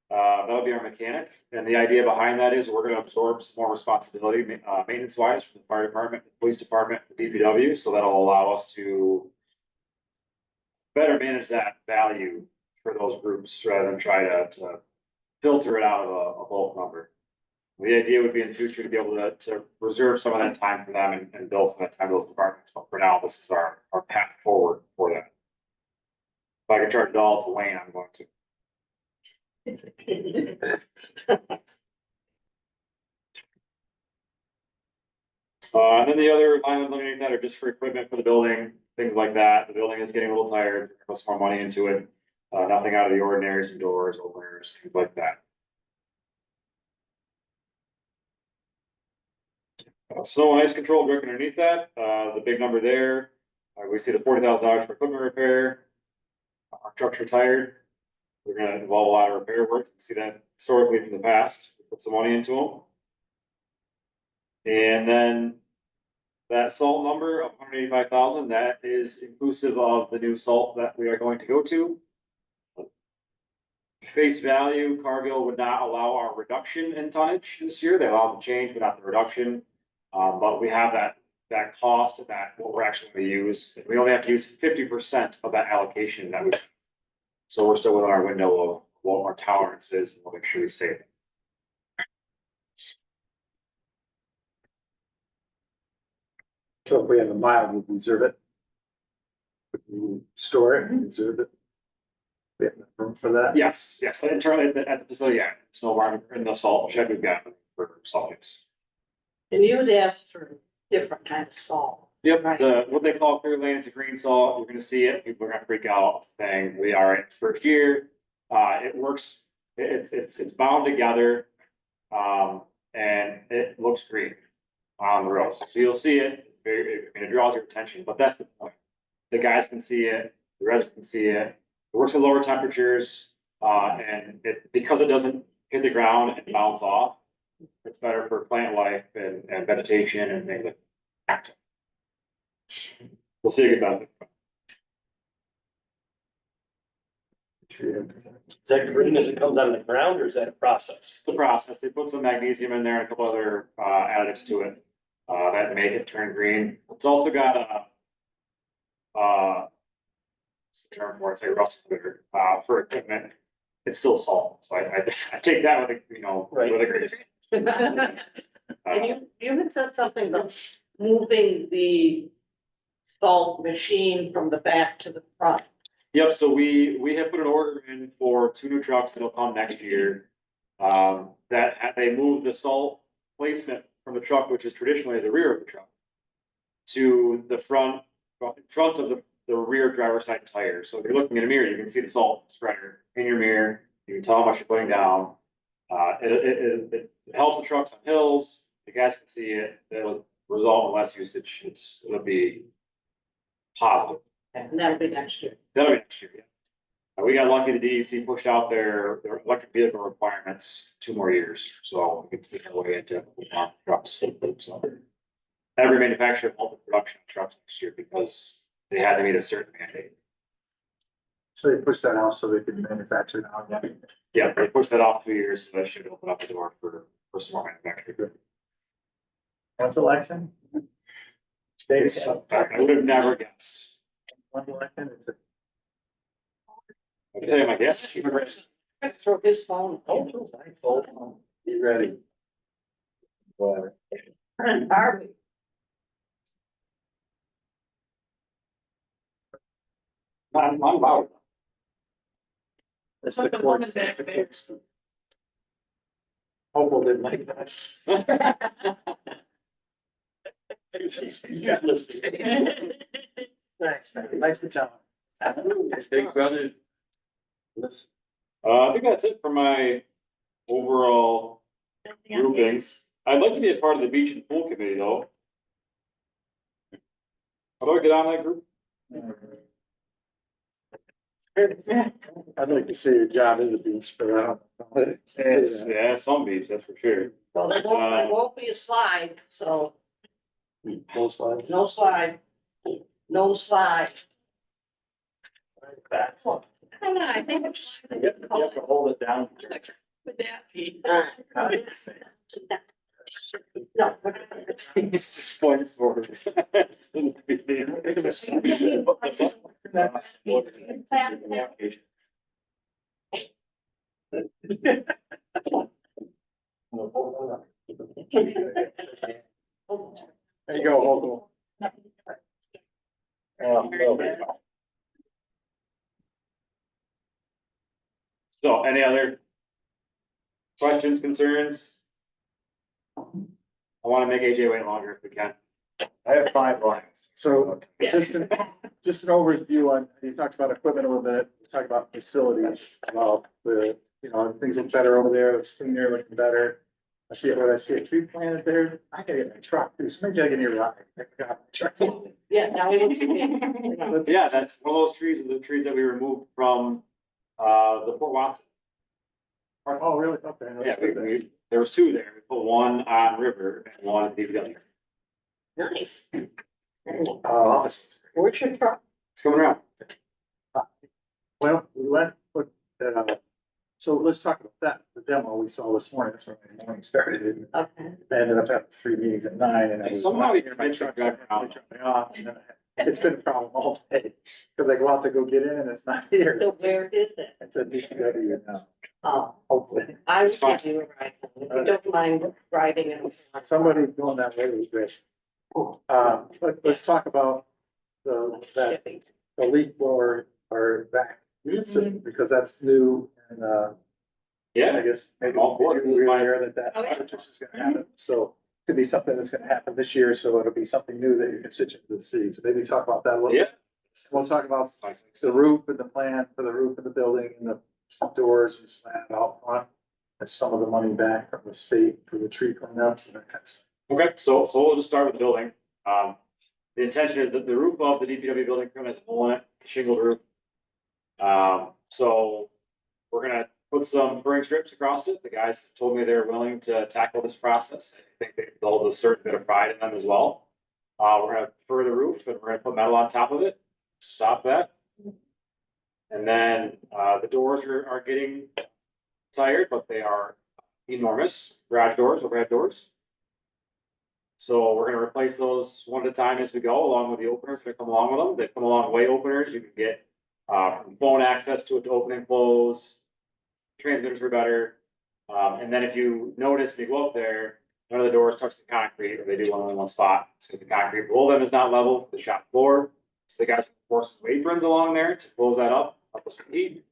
That'll be our mechanic. And the idea behind that is we're gonna absorb some more responsibility, maintenance wise from the fire department, the police department, the DPW. So that'll allow us to better manage that value for those groups rather than try to filter it out of a bulk number. The idea would be in the future to be able to reserve some of that time for them and build some of that time to those departments, but for now, this is our path forward for that. If I can charge it all to Wayne, I'm going to. And then the other line underneath that are just for equipment for the building, things like that. The building is getting a little tired, put some more money into it. Nothing out of the ordinary, some doors, openers, things like that. Snow and ice control directly underneath that, the big number there, we see the $40,000 for equipment repair. Our trucks are tired. We're gonna involve a lot of repair work. You see that historically from the past, put some money into them. And then that salt number of 185,000, that is inclusive of the new salt that we are going to go to. Face value, Cargill would not allow our reduction in tonnage this year. They allow the change, but not the reduction. But we have that cost of that, what we're actually gonna use. We only have to use 50% of that allocation that we. So we're still within our window of what our tolerance is, and we'll make sure we save it. So if we have a mile, we reserve it. We store it, and reserve it. We have room for that. Yes, internally at the facility, yeah, so we're in the salt shed we've got for salt mix. And you would ask for different kind of salt. Yep, Right. what they call clear lane, it's a green salt, you're gonna see it, people are gonna freak out, thing, we are in its first year. It works, it's bound together, and it looks green on the road, so you'll see it, it draws your attention, but that's the point. The guys can see it, the residents can see it, it works at lower temperatures, and because it doesn't hit the ground and bounce off, it's better for plant life and vegetation and things like that. We'll see about it. Is that green as it comes out of the ground or is that a process? The process, they put some magnesium in there and a couple other additives to it that make it turn green. It's also got a what's the term for it? It's like rust clear for equipment. It's still salt, so I take that with Right. with a grain. And you had said something about moving the salt machine from the back to the front. Yep, so we have put an order in for 2 new trucks that'll come next year. They moved the salt placement from the truck, which is traditionally the rear of the truck, to the front of the rear driver's side tire. So if you're looking in a mirror, you can see the salt spreader in your mirror. You can tell how much you're putting down. It helps the trucks on hills. The guys can see it. It'll result in less usage. It'll be positive. And that'll be next year. That'll be next year, yeah. We got lucky, the DEC pushed out their electric vehicle requirements 2 more years, so we can take our way into trucks. So every manufacturer halted production of trucks next year because they had to meet a certain mandate. So they push that out so they can manufacture now again. Yeah, they pushed that off 2 years, so that should open up the door for some more manufacturing. When's election? States, I would have never guessed. When's election? It's a- I can tell you my guess. Throw his phone. Be ready. Whatever. Are we? I'm out. That's the court. Hopeful didn't like that. Thanks, man. Thanks for telling. Big brother. I think that's it for my overall groupings. I'd like to be a part of the beach and pool committee though. How do I get on that group? I'd like to see your job in the beach, but I don't. Yeah, some beach, that's for sure. Well, there won't be a slide, so Most lines. no slide. No slide. That's. I don't know, I think it's. You have to hold it down. With that. No. It's just points forward. There you go, Hope. So any other questions, concerns? I wanna make AJ wait longer if we can. I have 5 lines. So just an overview on, you talked about equipment a little bit, you talked about facilities, about the, things look better over there, it's cleaner, looking better. I see a tree planted there, I gotta get my truck, too, somebody gotta give me a ride. I got my truck. Yeah, now we need to. Yeah, that's one of those trees, the trees that we removed from, the Fort Watson. Oh, really? Okay. Yeah, there was 2 there. We put one on River and one at DPW. Nice. Where's your truck? It's coming around. Well, we went, so let's talk about that, the demo we saw this morning, that's when the morning started. Okay. I ended up having 3 meetings at 9 and I And was. somehow you my convinced me truck, to drive so I around. turned me off, and then it's been a problem all day, cause I go out to go get in and it's not here. So where is it? It's a DPW now, Oh, hopefully. I would give you a ride. If you don't mind riding it. Somebody going that way was great. Let's talk about that the leak blower or vac system, because that's new and, I Yeah, guess maybe All for it. we're aware that Oh, yeah. purchase is gonna happen, so it could be something that's gonna happen this year, so it'll be something new that your constituents will see, so maybe talk about that a little. yeah. We'll talk about Nice. the roof and the plan for the roof of the building and the doors and slab out front. And some of the money back from the state for the tree cleanups and that kind of stuff. Okay, so we'll just start with the building. The intention is that the roof of the DPW building currently has a hole in it, shingled roof. So we're gonna put some furring strips across it. The guys told me they're willing to tackle this process. I think they hold a certain bit of pride in them as well. We're gonna fur the roof and we're gonna put metal on top of it, stop that. And then, the doors are getting tired, but they are enormous, garage doors, overhead doors. So we're gonna replace those one at a time as we go, along with the openers that come along with them. They come along way openers. You can get, from phone access to it to open and close. Transmitters are better. And then if you notice, when you go up there, none of the doors touch the concrete, or they do only in one spot. It's because the concrete below them is not level with the shop floor. So the guys force some aprons along there to close that up us with heat.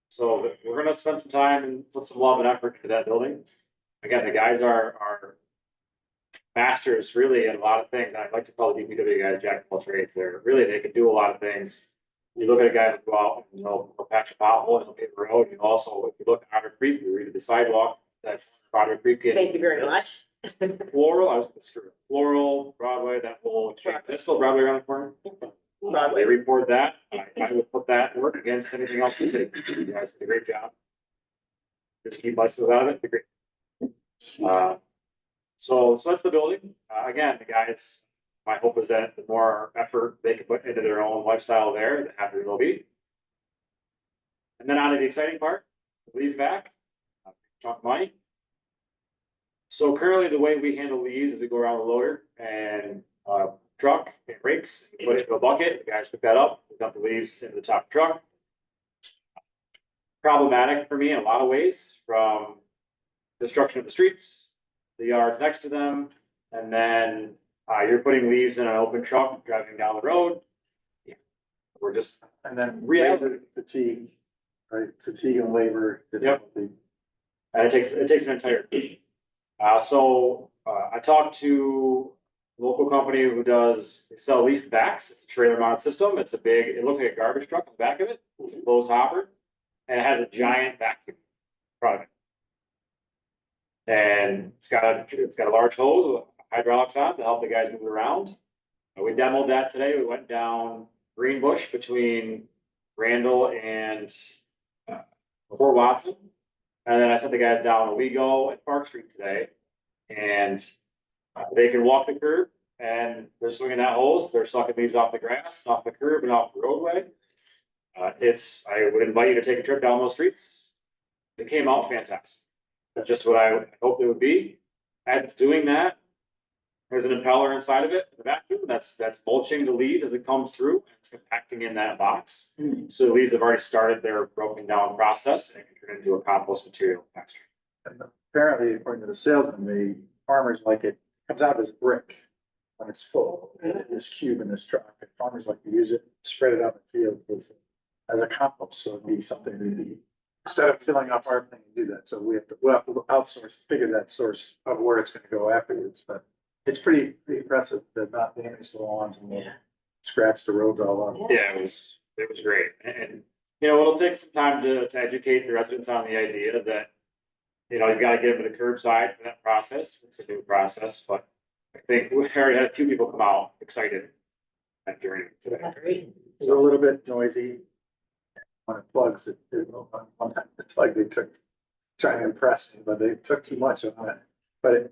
So we're gonna spend some time and put some love and effort into that building. Again, the guys are masters really in a lot of things. I'd like to call the DPW guys jack of all trades. They can do a lot of things. You look at a guy who go out and he'll patch a pothole and he'll pave the road. And also, if you look at Otter Creek, you read the sidewalk, that's Otter Creek. Thank you very much. Floral, I was gonna screw it. Floral, Broadway, that whole, is there still Broadway around the corner? They report that. I will put that work against anything else we see. You guys did a great job. Just keep bicycles out of it, they're great. So that's the building. Again, the guys, my hope is that the more effort they can put into their own lifestyle there, the happier they'll be. And then on to the exciting part, leave back, talk money. So currently the way we handle leaves is we go around the loader and, truck and rakes, put it into a bucket, the guys pick that up, we dump the leaves into the top truck. Problematic for me in a lot of ways, from destruction of the streets, the yards next to them, and then you're putting leaves in an open truck driving down the road. Yeah. We're just, And then Reality. labor fatigue, right, fatigue and labor. Yep. difficulty. and it takes an entire team. I talked to a local company who they sell leaf backs. It's a trailer mounted system. It looks like a garbage truck on the back of it. It's a closed hopper. And it has a giant vacuum in front of it. And it's got a large hose with hydraulics on to help the guys move around. And we demoed that today. We went down Greenbush between Randall and Fort Watson. And then I sent the guys down Owego and Park Street today. And they can walk the curb and they're swinging that hose. They're sucking leaves off the grass, off the curb and off the roadway. I would invite you to take a trip down those streets. It came out fantastic. That's just what I hoped it would be. As it's doing that, there's an impeller inside of it, the vacuum, that's mulching the leaves as it comes through. It's compacting in that box. So the leaves have already started their broken down process and it can turn into a compost material next year. And apparently, according to the salesman, farmers like it, comes out as a brick when it's full, in this cube in this truck, and farmers like to use it, spread it out in the field as a compost, so it'd be something really, instead of filling up our thing and do that, so we have to outsource, figure that source of where it's gonna go afterwards, but it's pretty impressive to not damage the lawns and scratch the roads all up. Yeah, it was great. And, you know, it'll take some time to educate the residents on the idea that, you know, you've got to get them to the curbside for that process. It's a new process, but I think we already had a few people come out excited during it today. It's a little bit noisy. When it plugs, one time the plug, they took, trying to impress me, but they took too much on it. But it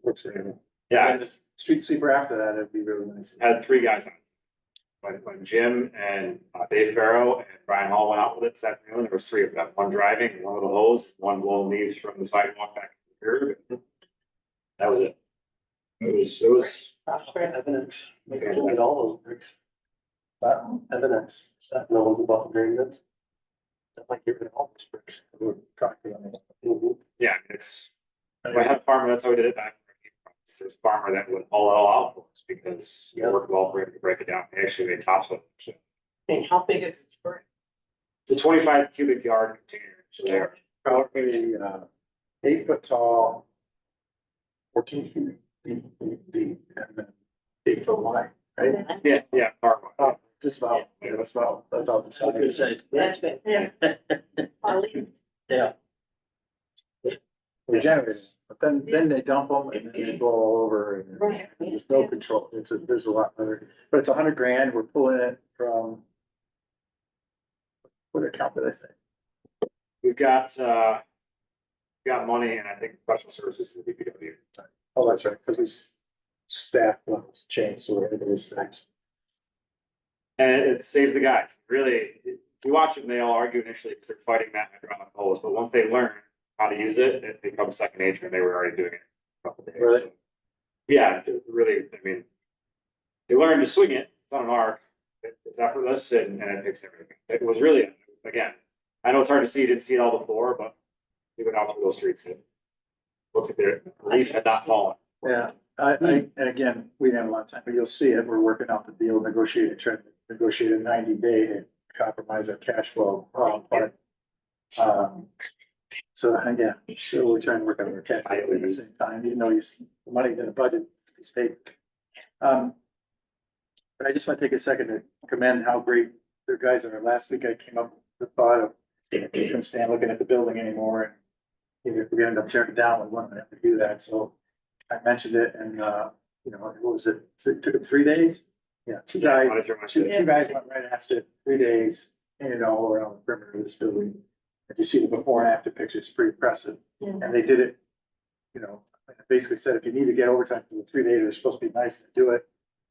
works really well. Yeah, I And just street sweeper after that, it'd be really nice. had three guys on. When Jim and Dave Farrow and Brian Hall went out with it this afternoon, there was three of them, one driving, one with a hose, one blowing leaves from the sidewalk back to the curb. That was it. It was. Evidence. Okay. And all those bricks. Evidence. Is that no one's about doing this? That might get rid of all those bricks. We'll talk to them. Yeah, it's, I had a farmer, that's how we did it back. There's a farmer that would haul it all out for us because it worked well for him to break it down. He actually made topsoil. So And how big is it? it's a 25 cubic yard container. So they're, Probably 8 foot tall, 14 feet deep, and then 8 foot wide, right? yeah, farm. Oh, just about, that's about the I was gonna size. say, That's big. Yeah. yeah, They're generators, but then they dump them and then they go all over and Right. there's no control. There's a lot better, but it's $100,000. We're pulling it from. What account did I say? We've got money and I think professional services in the DPW. Oh, that's right, because we staff levels change, so everybody's staffs. And it saves the guys. Really, you watch them, they all argue initially because they're fighting that hydraulic hose, but once they learn how to use it, it becomes second nature and they were already doing it. A couple days. Really? So, yeah, it really, I mean, they learn to swing it, it's on an arc, it's effortless and it picks everything. It was really, again, I know it's hard to see, you didn't see it all before, but we went out through those streets and looks like the leaf had not fallen. Yeah, and again, we didn't have a lot of time, but you'll see it. We're working out the deal, trying to negotiate a 90-day to compromise our cash flow. But, so, yeah, so we're trying to work out our cash flow at the same time, even though you see the money in the budget is paid. But I just want to take a second to commend how great their guys are. Last week I came up with the thought of, you couldn't stand looking at the building anymore. And if we ended up tearing it down, we wouldn't have to do that. So I mentioned it and, you know, what was it? It took them 3 days? Yeah, two guys went right after 3 days, painted all around the perimeter of this building. If you see the before and after pictures, it's pretty impressive. And they did it, you know, basically said, if you need to get overtime for the 3 days, they're supposed to be nice to do it.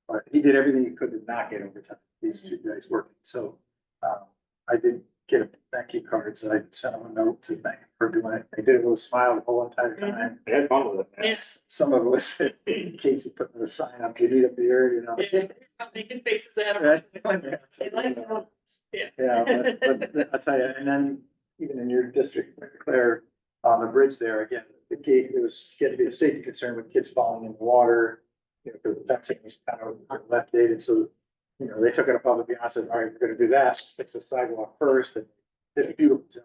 But he did everything he could to not get overtime, these two guys working. So, I did get a thank you card, so I sent them a note to thank them for doing it. They did it with a smile the whole entire time. They had fun with it. man. Yes. Some of it was Casey putting the sign up, you need a beer, you know. Making faces at him. Right? They like them. Yeah, but I'll tell you, and then even in your district, Claire, on the bridge there, again, the gate, it was getting to be a safety concern with kids falling in the water. You know, because the fencing was kind of left dated, so, you know, they took it above and beyond, said, all right, we're gonna do that, fix the sidewalk first, and did a beautiful job.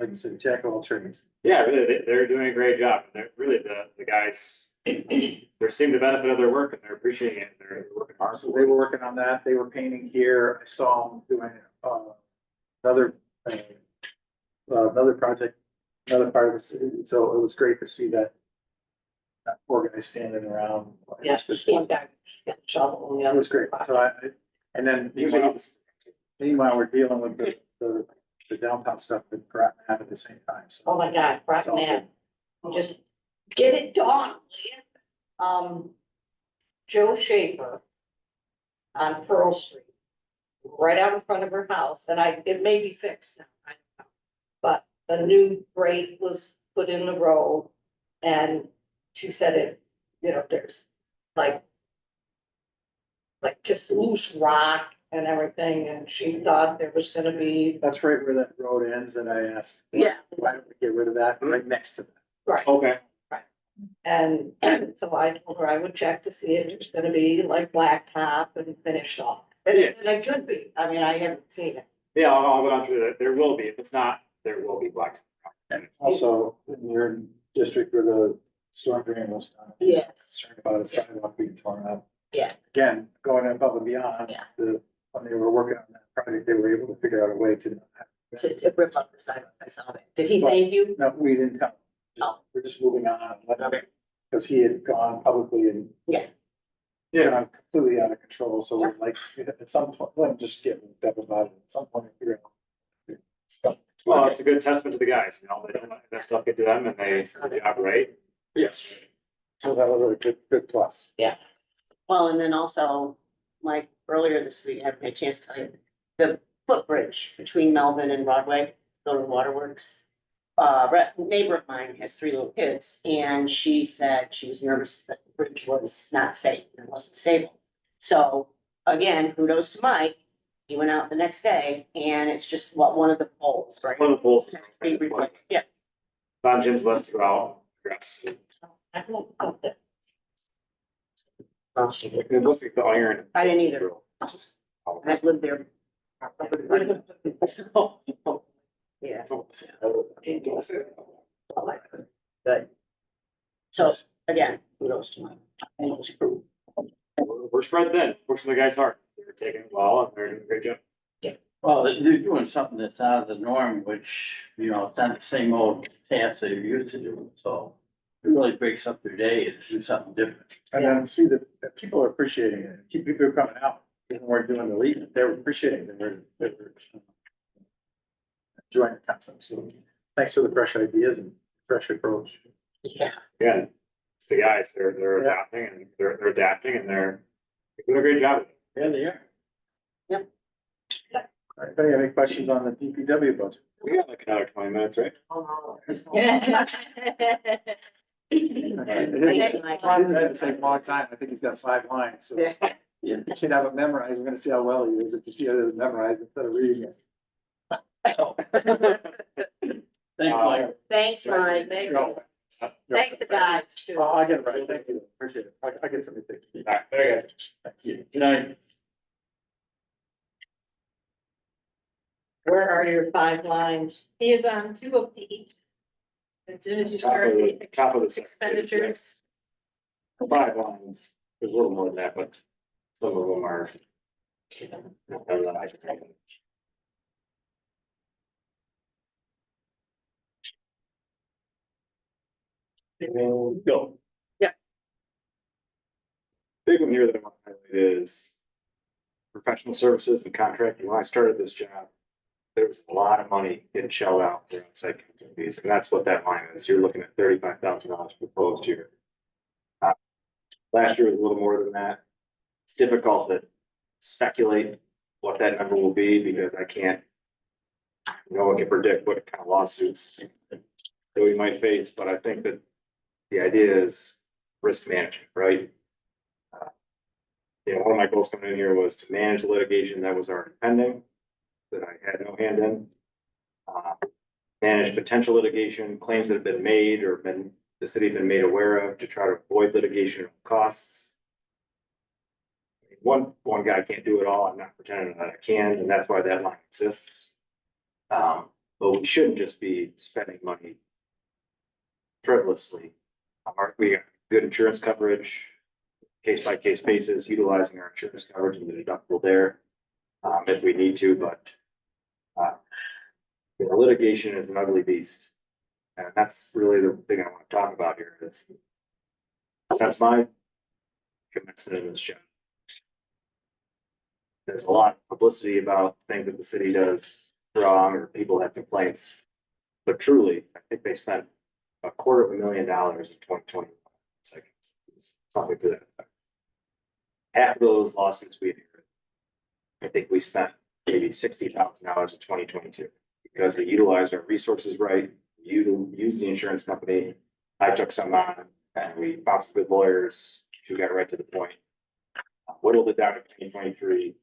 Like you said, jack of all trades. Yeah, really, they're doing a great job. They're really the guys, they're seeing the benefit of their work and they're appreciating it. They're working hard. So they were working on that, they were painting here, I saw them doing, another, another project, another part of the city, so it was great to see that. Poor guy standing around. Yeah, she got shovel. That was great, so and then meanwhile, we're dealing with the downtown stuff with Pratt at the same time, so. Oh my God, right now, just get it done, please. Joe Schaefer on Pearl Street, right out in front of her house, and it may be fixed now, I don't know. But a new grate was put in the road, and she said it, you know, there's like just loose rock and everything, and she thought there was gonna be, That's right where that road ends, and I asked. Yeah. Why don't we get rid of that right next to that? right, Okay. right. And so I told her I would check to see if it's gonna be like blacktop and finished off. And it could be, I mean, I haven't seen it. Yeah, I'll go down through that. There will be. If it's not, there will be black. And also, in your district where the storm drain was done. Yes. Concerned about a sidewalk being torn up. Yeah. Again, going above and beyond. Yeah. When they were working on that project, they were able to figure out a way to. To rip up the sidewalk, I saw that. Did he thank you? No, we didn't tell. Oh. We're just moving on. Okay. Because he had gone publicly and. Yeah. Yeah, I'm completely out of control, so we're like, at some point, let him just get that about it, at some point, figure out. Well, it's a good testament to the guys, you know, they don't let that stuff get to them and they operate. Yes. So that was a good plus. Well, and then also, like, earlier this week, I haven't had a chance to tell you, the footbridge between Melvin and Broadway, go to Waterworks. Neighbor of mine has 3 little kids, and she said she was nervous that the bridge was not safe and wasn't stable. So, again, kudos to Mike, he went out the next day, and it's just one of the poles, right? One of the poles. Has to be replaced, yeah. It's on Jim's list to go out. Yes. I don't know that. Well, she did. It looks like the iron. I didn't either. Just- I've lived there. Yeah. Good. So, again, kudos to Mike. And it was approved. We're spread thin, fortunately, the guys aren't, they're taking it well, and they're doing a great job. Well, they're doing something that's out of the norm, which, you know, it's not the same old tasks that you're used to doing, so it really breaks up their day and do something different. And then see that people are appreciating it, keep people coming out, even when we're doing the lead, they were appreciating it, they were enjoying the concept, so thanks for the fresh ideas and fresh approach. Yeah. Yeah, it's the guys, they're Yeah. adapting and they're adapting and they're doing a great job. Yeah, they are. All right, Anybody have any questions on the DPW budget? We got like another 20 minutes, right? It didn't take a long time, I think he's got 5 lines, so. Yeah. You should have it memorized, we're gonna see how well he is, if you see how it's memorized instead of reading it. Thanks, Mike. Thanks, Mike. Thank you. Thank the guys too. Oh, I get it right, thank you, appreciate it, I get something to think. All right, there you go. Thank you. Good night. Where are your 5 lines? He is on 2 of 8. As soon as you Top start of the- the top of the second page, expenditures. 5 lines, there's a little more than that, but some of them are. Go. Yeah. Big one here that I want to highlight is professional services and contracting. When I started this job, there was a lot of money getting shelled out for on-site fees, and that's what that line is. You're looking at $35,000 proposed here. Last year was a little more than that. It's difficult to speculate what that number will be because I can't. No one can predict what kind of lawsuits that we might face, but I think that the idea is risk management, right? One of my goals coming in here was to manage the litigation that was already pending, that I had no hand in. Manage potential litigation, claims that have been made or the city have been made aware of to try to avoid litigation costs. One guy can't do it all. I'm not pretending that I can, and that's why that line exists. But we shouldn't just be spending money frivolously. We got good insurance coverage, case by case basis, utilizing our insurance coverage and the deductible there, if we need to, but litigation is an ugly beast. And that's really the thing I want to talk about here is since my commencement in this job. There's a lot of publicity about things that the city does wrong or people have complaints. But truly, I think they spent $250,000 in 2020. Something to that effect. Half of those lawsuits we inherited. I think we spent maybe $60,000 in 2022 because we utilized our resources right. Used the insurance company. I took some on and we found some good lawyers who got right to the point. Whittled it down to 2023.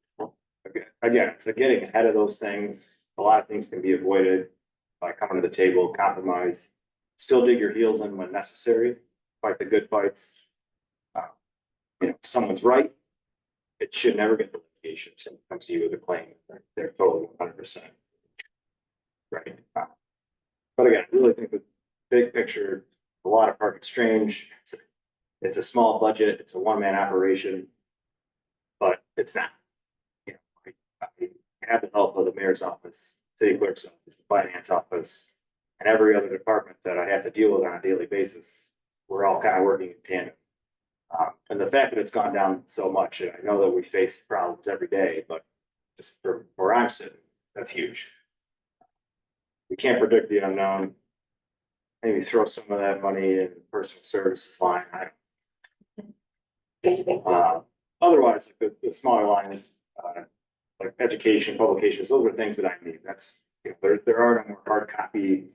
Again, it's getting ahead of those things. A lot of things can be avoided by coming to the table, compromise, still dig your heels in when necessary, fight the good fights. You know, if someone's right, it should never get the litigation. If someone comes to you with a claim, they're totally 100% right. But again, I really think the big picture, a lot of Park Exchange, it's a small budget, it's a one-man operation, but it's not. You know, I have the help of the mayor's office, city clerk's office, the finance office, and every other department that I have to deal with on a daily basis. We're all kind of working in tandem. And the fact that it's gone down so much, and I know that we face problems every day, but just for where I'm sitting, that's huge. We can't predict the unknown. Maybe throw some of that money in personal services line. Otherwise, the smaller lines, like education, publications, those are things that I need. That's, if there are no more hard copy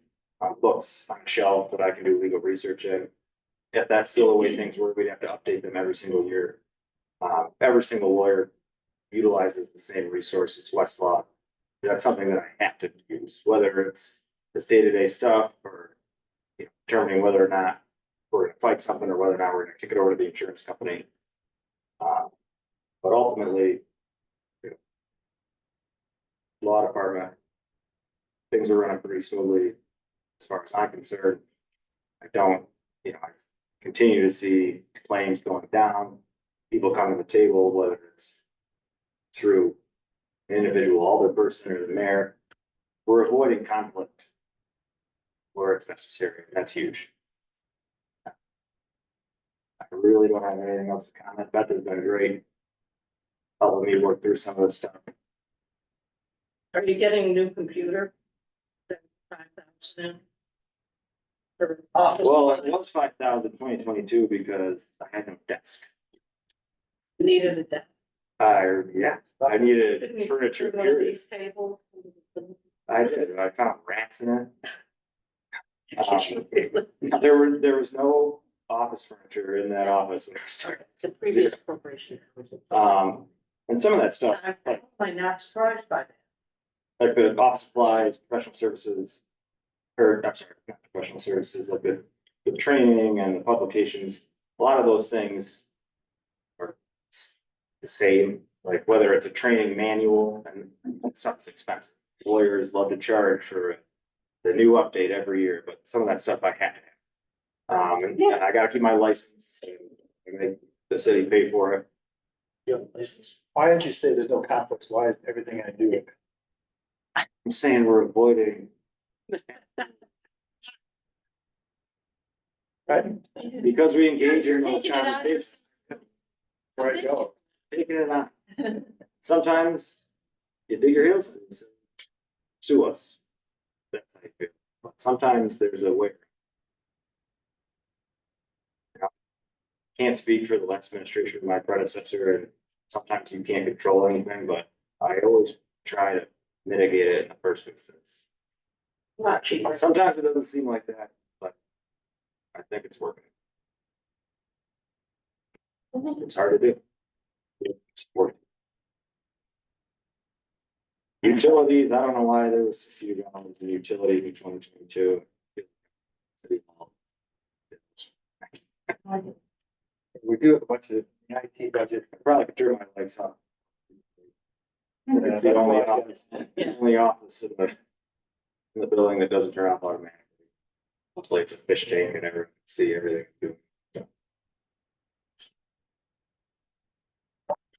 books on a shelf that I can do legal research in. If that's still the way things work, we'd have to update them every single year. Every single lawyer utilizes the same resource. It's Westlaw. That's something that I have to use, whether it's this day-to-day stuff or, you know, determining whether or not we're gonna fight something or whether or not we're gonna kick it over to the insurance company. But ultimately, you know, law department, things are running pretty smoothly as far as I'm concerned. I don't, you know, I continue to see claims going down, people come to the table, whether it's through an individual alderperson or the mayor. We're avoiding conflict where it's necessary. That's huge. I really don't have anything else to comment. Beth has been great helping me work through some of this stuff. Are you getting a new computer? 5,000 in? For office? Well, it was 5,000 2022 because I had no desk. Needed a desk. I needed Didn't you furniture, put one of period. these tables? I did, I found rats in it. Did you really? There was no office furniture in that office when I started. The previous corporation. And some of that stuff, I'm not surprised by that. like the office supplies, professional services, or, I'm sorry, not professional services, like the training and the publications, a lot of those things are the same, like whether it's a training manual and stuff's expensive. Lawyers love to charge for the new update every year, but some of that stuff I had to have. And I gotta keep my license and make the city pay for it. You have a license? Why did you say there's no conflicts? Why is everything I do? I'm saying we're avoiding, Right? because we engage in those Taking it out of conversations, Where I go. taking it on. Sometimes you dig your heels in and say, sue us. That's how you feel. But sometimes there's a way. You know, can't speak for the last administration of my predecessor, and sometimes you can't control anything, but I always try to mitigate it in the first instance. Not cheap. Sometimes it doesn't seem like that, but I think it's working. It's hard to do. It's working. Utilities, I don't know why there was $60 in utilities in 2022. We do have a bunch of IT budget. I probably could turn my lights on. It's That's the only why I- office, only office in the building that doesn't turn off automatically. Hopefully it's a fish tank and everyone can see everything.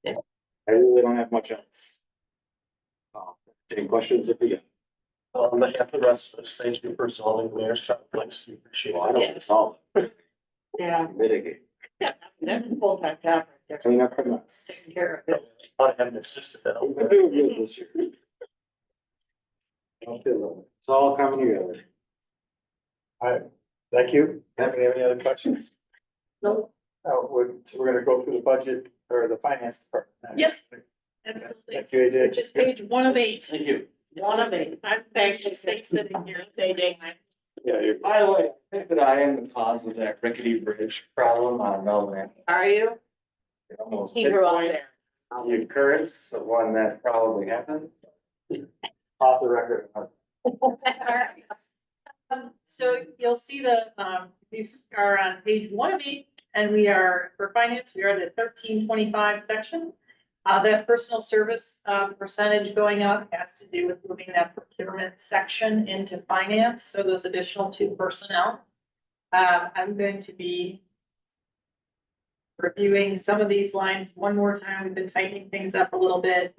I really don't have much else. Any questions if you On behalf of the rest of us, thank you for solving the mayor's conflicts. We appreciate well, I it. don't solve Yeah, it, mitigate, yeah, that's a full-time job right there. clean up the mess. Taking care of it. I have an assistant that. We've been doing good this year. Don't feel that way. It's all coming together. All right, thank you. Have any other questions? No, So we're gonna go through the budget or the finance department. next. Yep. Absolutely. Thank you, AJ. Which is page 1 of 8. Thank you. one of eight. I'm thanks for sitting here. It's AJ. Yeah, you're. By the way, I think that I am the cause of that rickety bridge problem on Melvin. Are you? Almost He grew up pinpoint there. the occurrence of when that probably happened. Off the record. So you'll see we are on page 1 of 8, and we are, for finance, we are the 1325 section. That personal service, percentage going up has to do with moving that procurement section into finance, so those additional 2 personnel. I'm going to be reviewing some of these lines one more time. We've been tightening things up a little bit,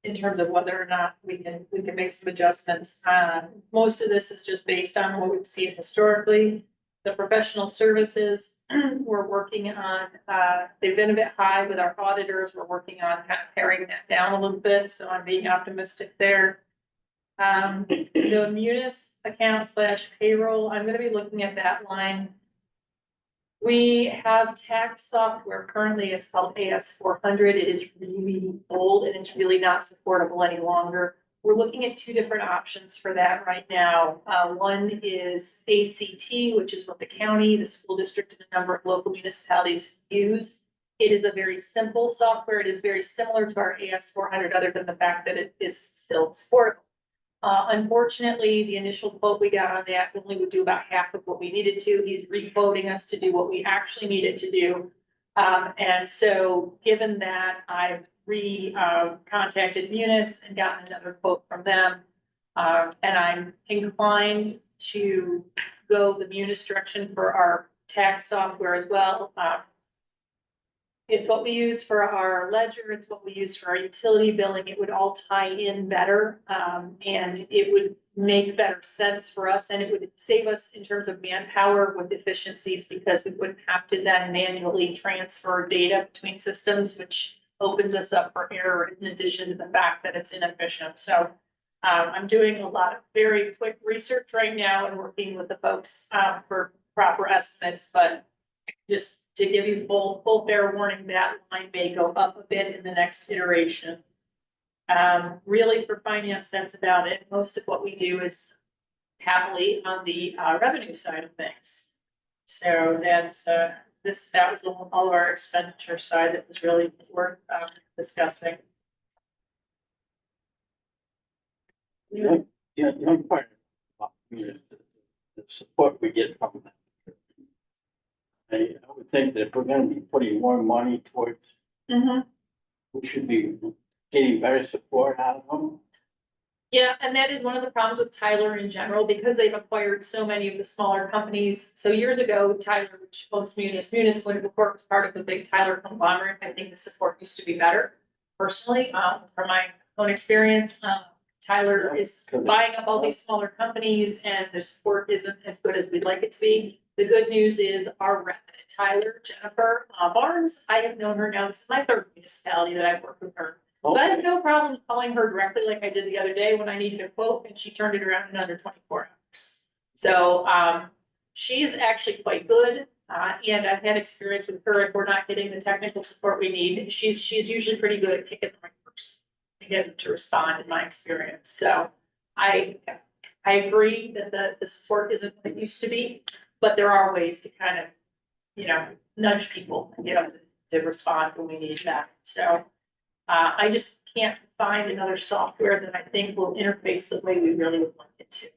in terms of whether or not we can make some adjustments. Most of this is just based on what we've seen historically. The professional services, we're working on, they've been a bit high with our auditors. We're working on kind of paring that down a little bit, so I'm being optimistic there. The munis account / payroll, I'm gonna be looking at that line. We have tax software currently, it's called AS400. It is really old and it's really not supportable any longer. We're looking at 2 different options for that right now. One is ACT, which is what the county, the school district, and a number of local municipalities use. It is a very simple software. It is very similar to our AS400, other than the fact that it is still supportable. Unfortunately, the initial quote we got on that only would do about half of what we needed to. He's re-quoting us to do what we actually needed to do. And so given that, I've contacted Munis and gotten another quote from them. And I'm inclined to go the Munis direction for our tax software as well. It's what we use for our ledger, it's what we use for our utility billing. It would all tie in better, and it would make better sense for us, and it would save us in terms of manpower with efficiencies, because we wouldn't have to then manually transfer data between systems, which opens us up for error, in addition to the fact that it's inefficient. So I'm doing a lot of very quick research right now and working with the folks for proper estimates, but just to give you full fair warning, that line may go up a bit in the next iteration. Really for finance, that's about it. Most of what we do is happily on the revenue side of things. So that's that was all of our expenditure side that was really worth discussing. Yeah, the only part about the support we get from them. I would think that if we're gonna be putting more money towards, we should be getting better support out of them. Yeah, and that is one of the problems with Tyler in general, because they've acquired so many of the smaller companies. So years ago, Tyler, which owns Munis, when it was part of the big Tyler conglomerate, I think the support used to be better. Personally, from my own experience, Tyler is buying up all these smaller companies and the support isn't as good as we'd like it to be. The good news is our rep at Tyler, Jennifer Barnes, I have known her now, this is my 3rd municipality that I've worked with her. So I have no problem calling her directly like I did the other day when I needed a quote, and she turned it around in under 24 hours. So she is actually quite good, and I've had experience with her. If we're not getting the technical support we need, she's usually pretty good at kicking the right person and getting them to respond, in my experience. So I agree that the support isn't what it used to be, but there are ways to kind of, nudge people and get them to respond when we need that. So I just can't find another software that I think will interface the way we really would like it to.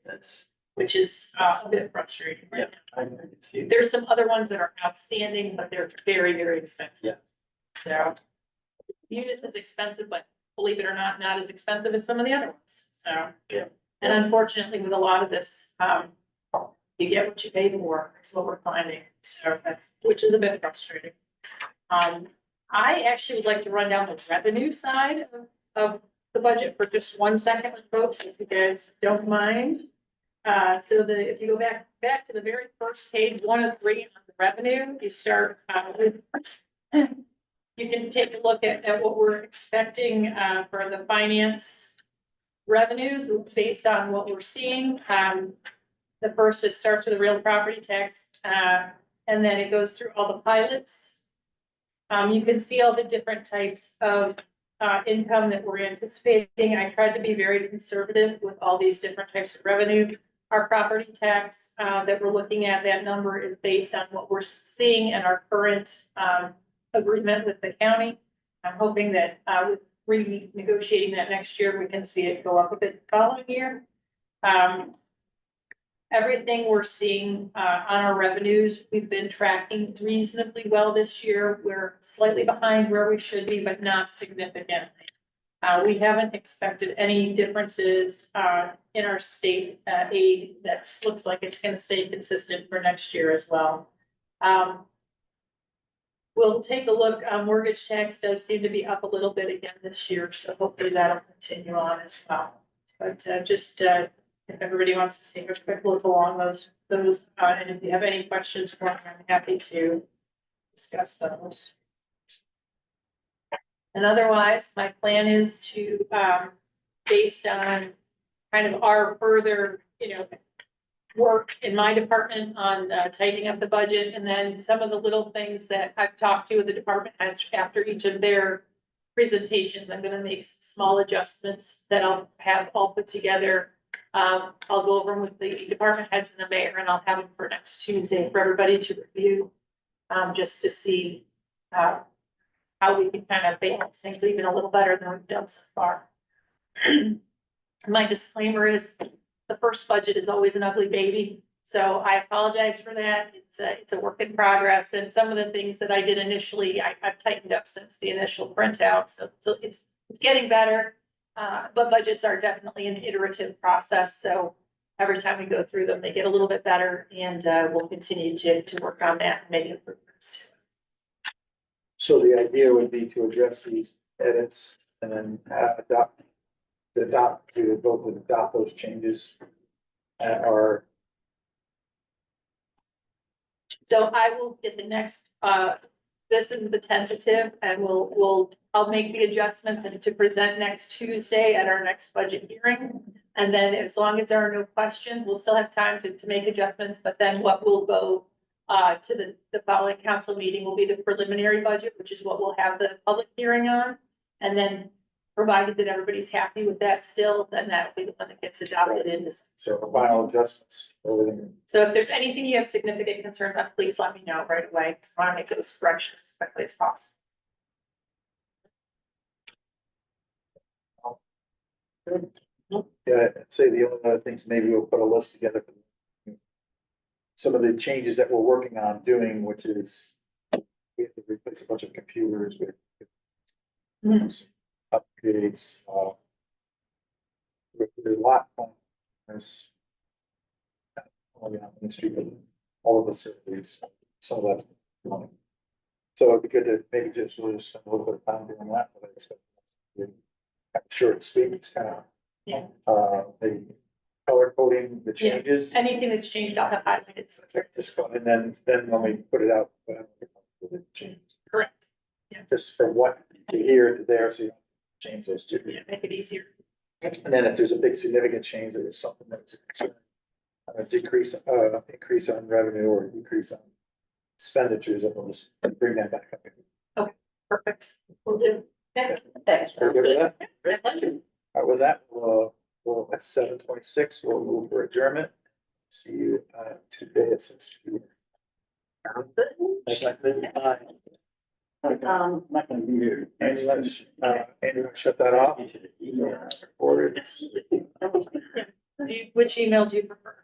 Which is a bit frustrating. Right now. I can see it. There's some other ones that are outstanding, but they're very, very expensive. Yeah. So Munis is expensive, but believe it or not as expensive as some of the other ones. So. Yeah. And unfortunately, with a lot of this, you get what you pay for. That's what we're finding. So which is a bit frustrating. I actually would like to run down the revenue side of the budget for just 1 second with folks, if you guys don't mind. So if you go back to the very first page, 1 of 3 on the revenue, you start with, you can take a look at what we're expecting for the finance revenues based on what we're seeing. The first, it starts with the real property tax, and then it goes through all the pilots. You can see all the different types of income that we're anticipating. I tried to be very conservative with all these different types of revenue. Our property tax that we're looking at, that number is based on what we're seeing in our current agreement with the county. I'm hoping that with renegotiating that next year, we can see it go up a bit the following year. everything we're seeing, on our revenues, we've been tracking reasonably well this year. We're slightly behind where we should be, but not significantly. We haven't expected any differences, in our state, aid that looks like it's gonna stay consistent for next year as well. We'll take a look, mortgage tax does seem to be up a little bit again this year, so hopefully that'll continue on as well. But, if everybody wants to take a quick look along those, and if you have any questions for me, I'm happy to discuss those. And otherwise, my plan is to, based on kind of our further, work in my department on tightening up the budget, and then some of the little things that I've talked to with the department heads after each of their presentations, I'm gonna make small adjustments that I'll have all put together. I'll go over them with the department heads and the mayor, and I'll have them for next Tuesday for everybody to review, just to see how we can kind of balance things even a little better than we've done so far. My disclaimer is, the first budget is always an ugly baby, so I apologize for that. It's a work in progress, and some of the things that I did initially, I've tightened up since the initial printout, so it's getting better. But budgets are definitely an iterative process, so every time we go through them, they get a little bit better, and we'll continue to work on that and make improvements. So the idea would be to address these edits and then adopt those changes at our. So I will get the next, this is the tentative, and I'll make the adjustments and to present next Tuesday at our next budget hearing. And then as long as there are no questions, we'll still have time to make adjustments, but then what will go to the following council meeting will be the preliminary budget, which is what we'll have the public hearing on. And then provided that everybody's happy with that still, then that'll be the one that gets adopted into. So final adjustments, everything. So if there's anything you have significant concerns on, please let me know right away, because I want to make those corrections as quickly as possible. Yeah, I'd say the only other things, maybe we'll put a list together. For some of the changes that we're working on doing, which is we have to replace a bunch of computers with some upgrades. There's a lot. There's only on the street, but all of the facilities, some of that's money. So it'd be good to maybe just really spend a little bit of time doing that. But I expect short and sweet, it's kind of. Yeah. The color coding, the changes. Anything that's changed, I'll have highlighted, so it's very Just go, and then when we put it out, change. correct. Just from what to here to there, so you don't change those two. Yeah, make it easier. And then if there's a big significant change, or there's something that's a concern, increase on revenue or decrease on expenditures, and we'll just bring that back up. Perfect. We'll do. Okay. Thanks. Are you good with that? Great pleasure. All right, with that, we'll at 7:26, we'll move for adjournment. See you today at 6 p.m. That's like 55. I'm not gonna be here. Andy, shut that off. Recorded. Which email do you prefer?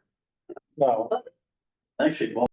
No. Actually,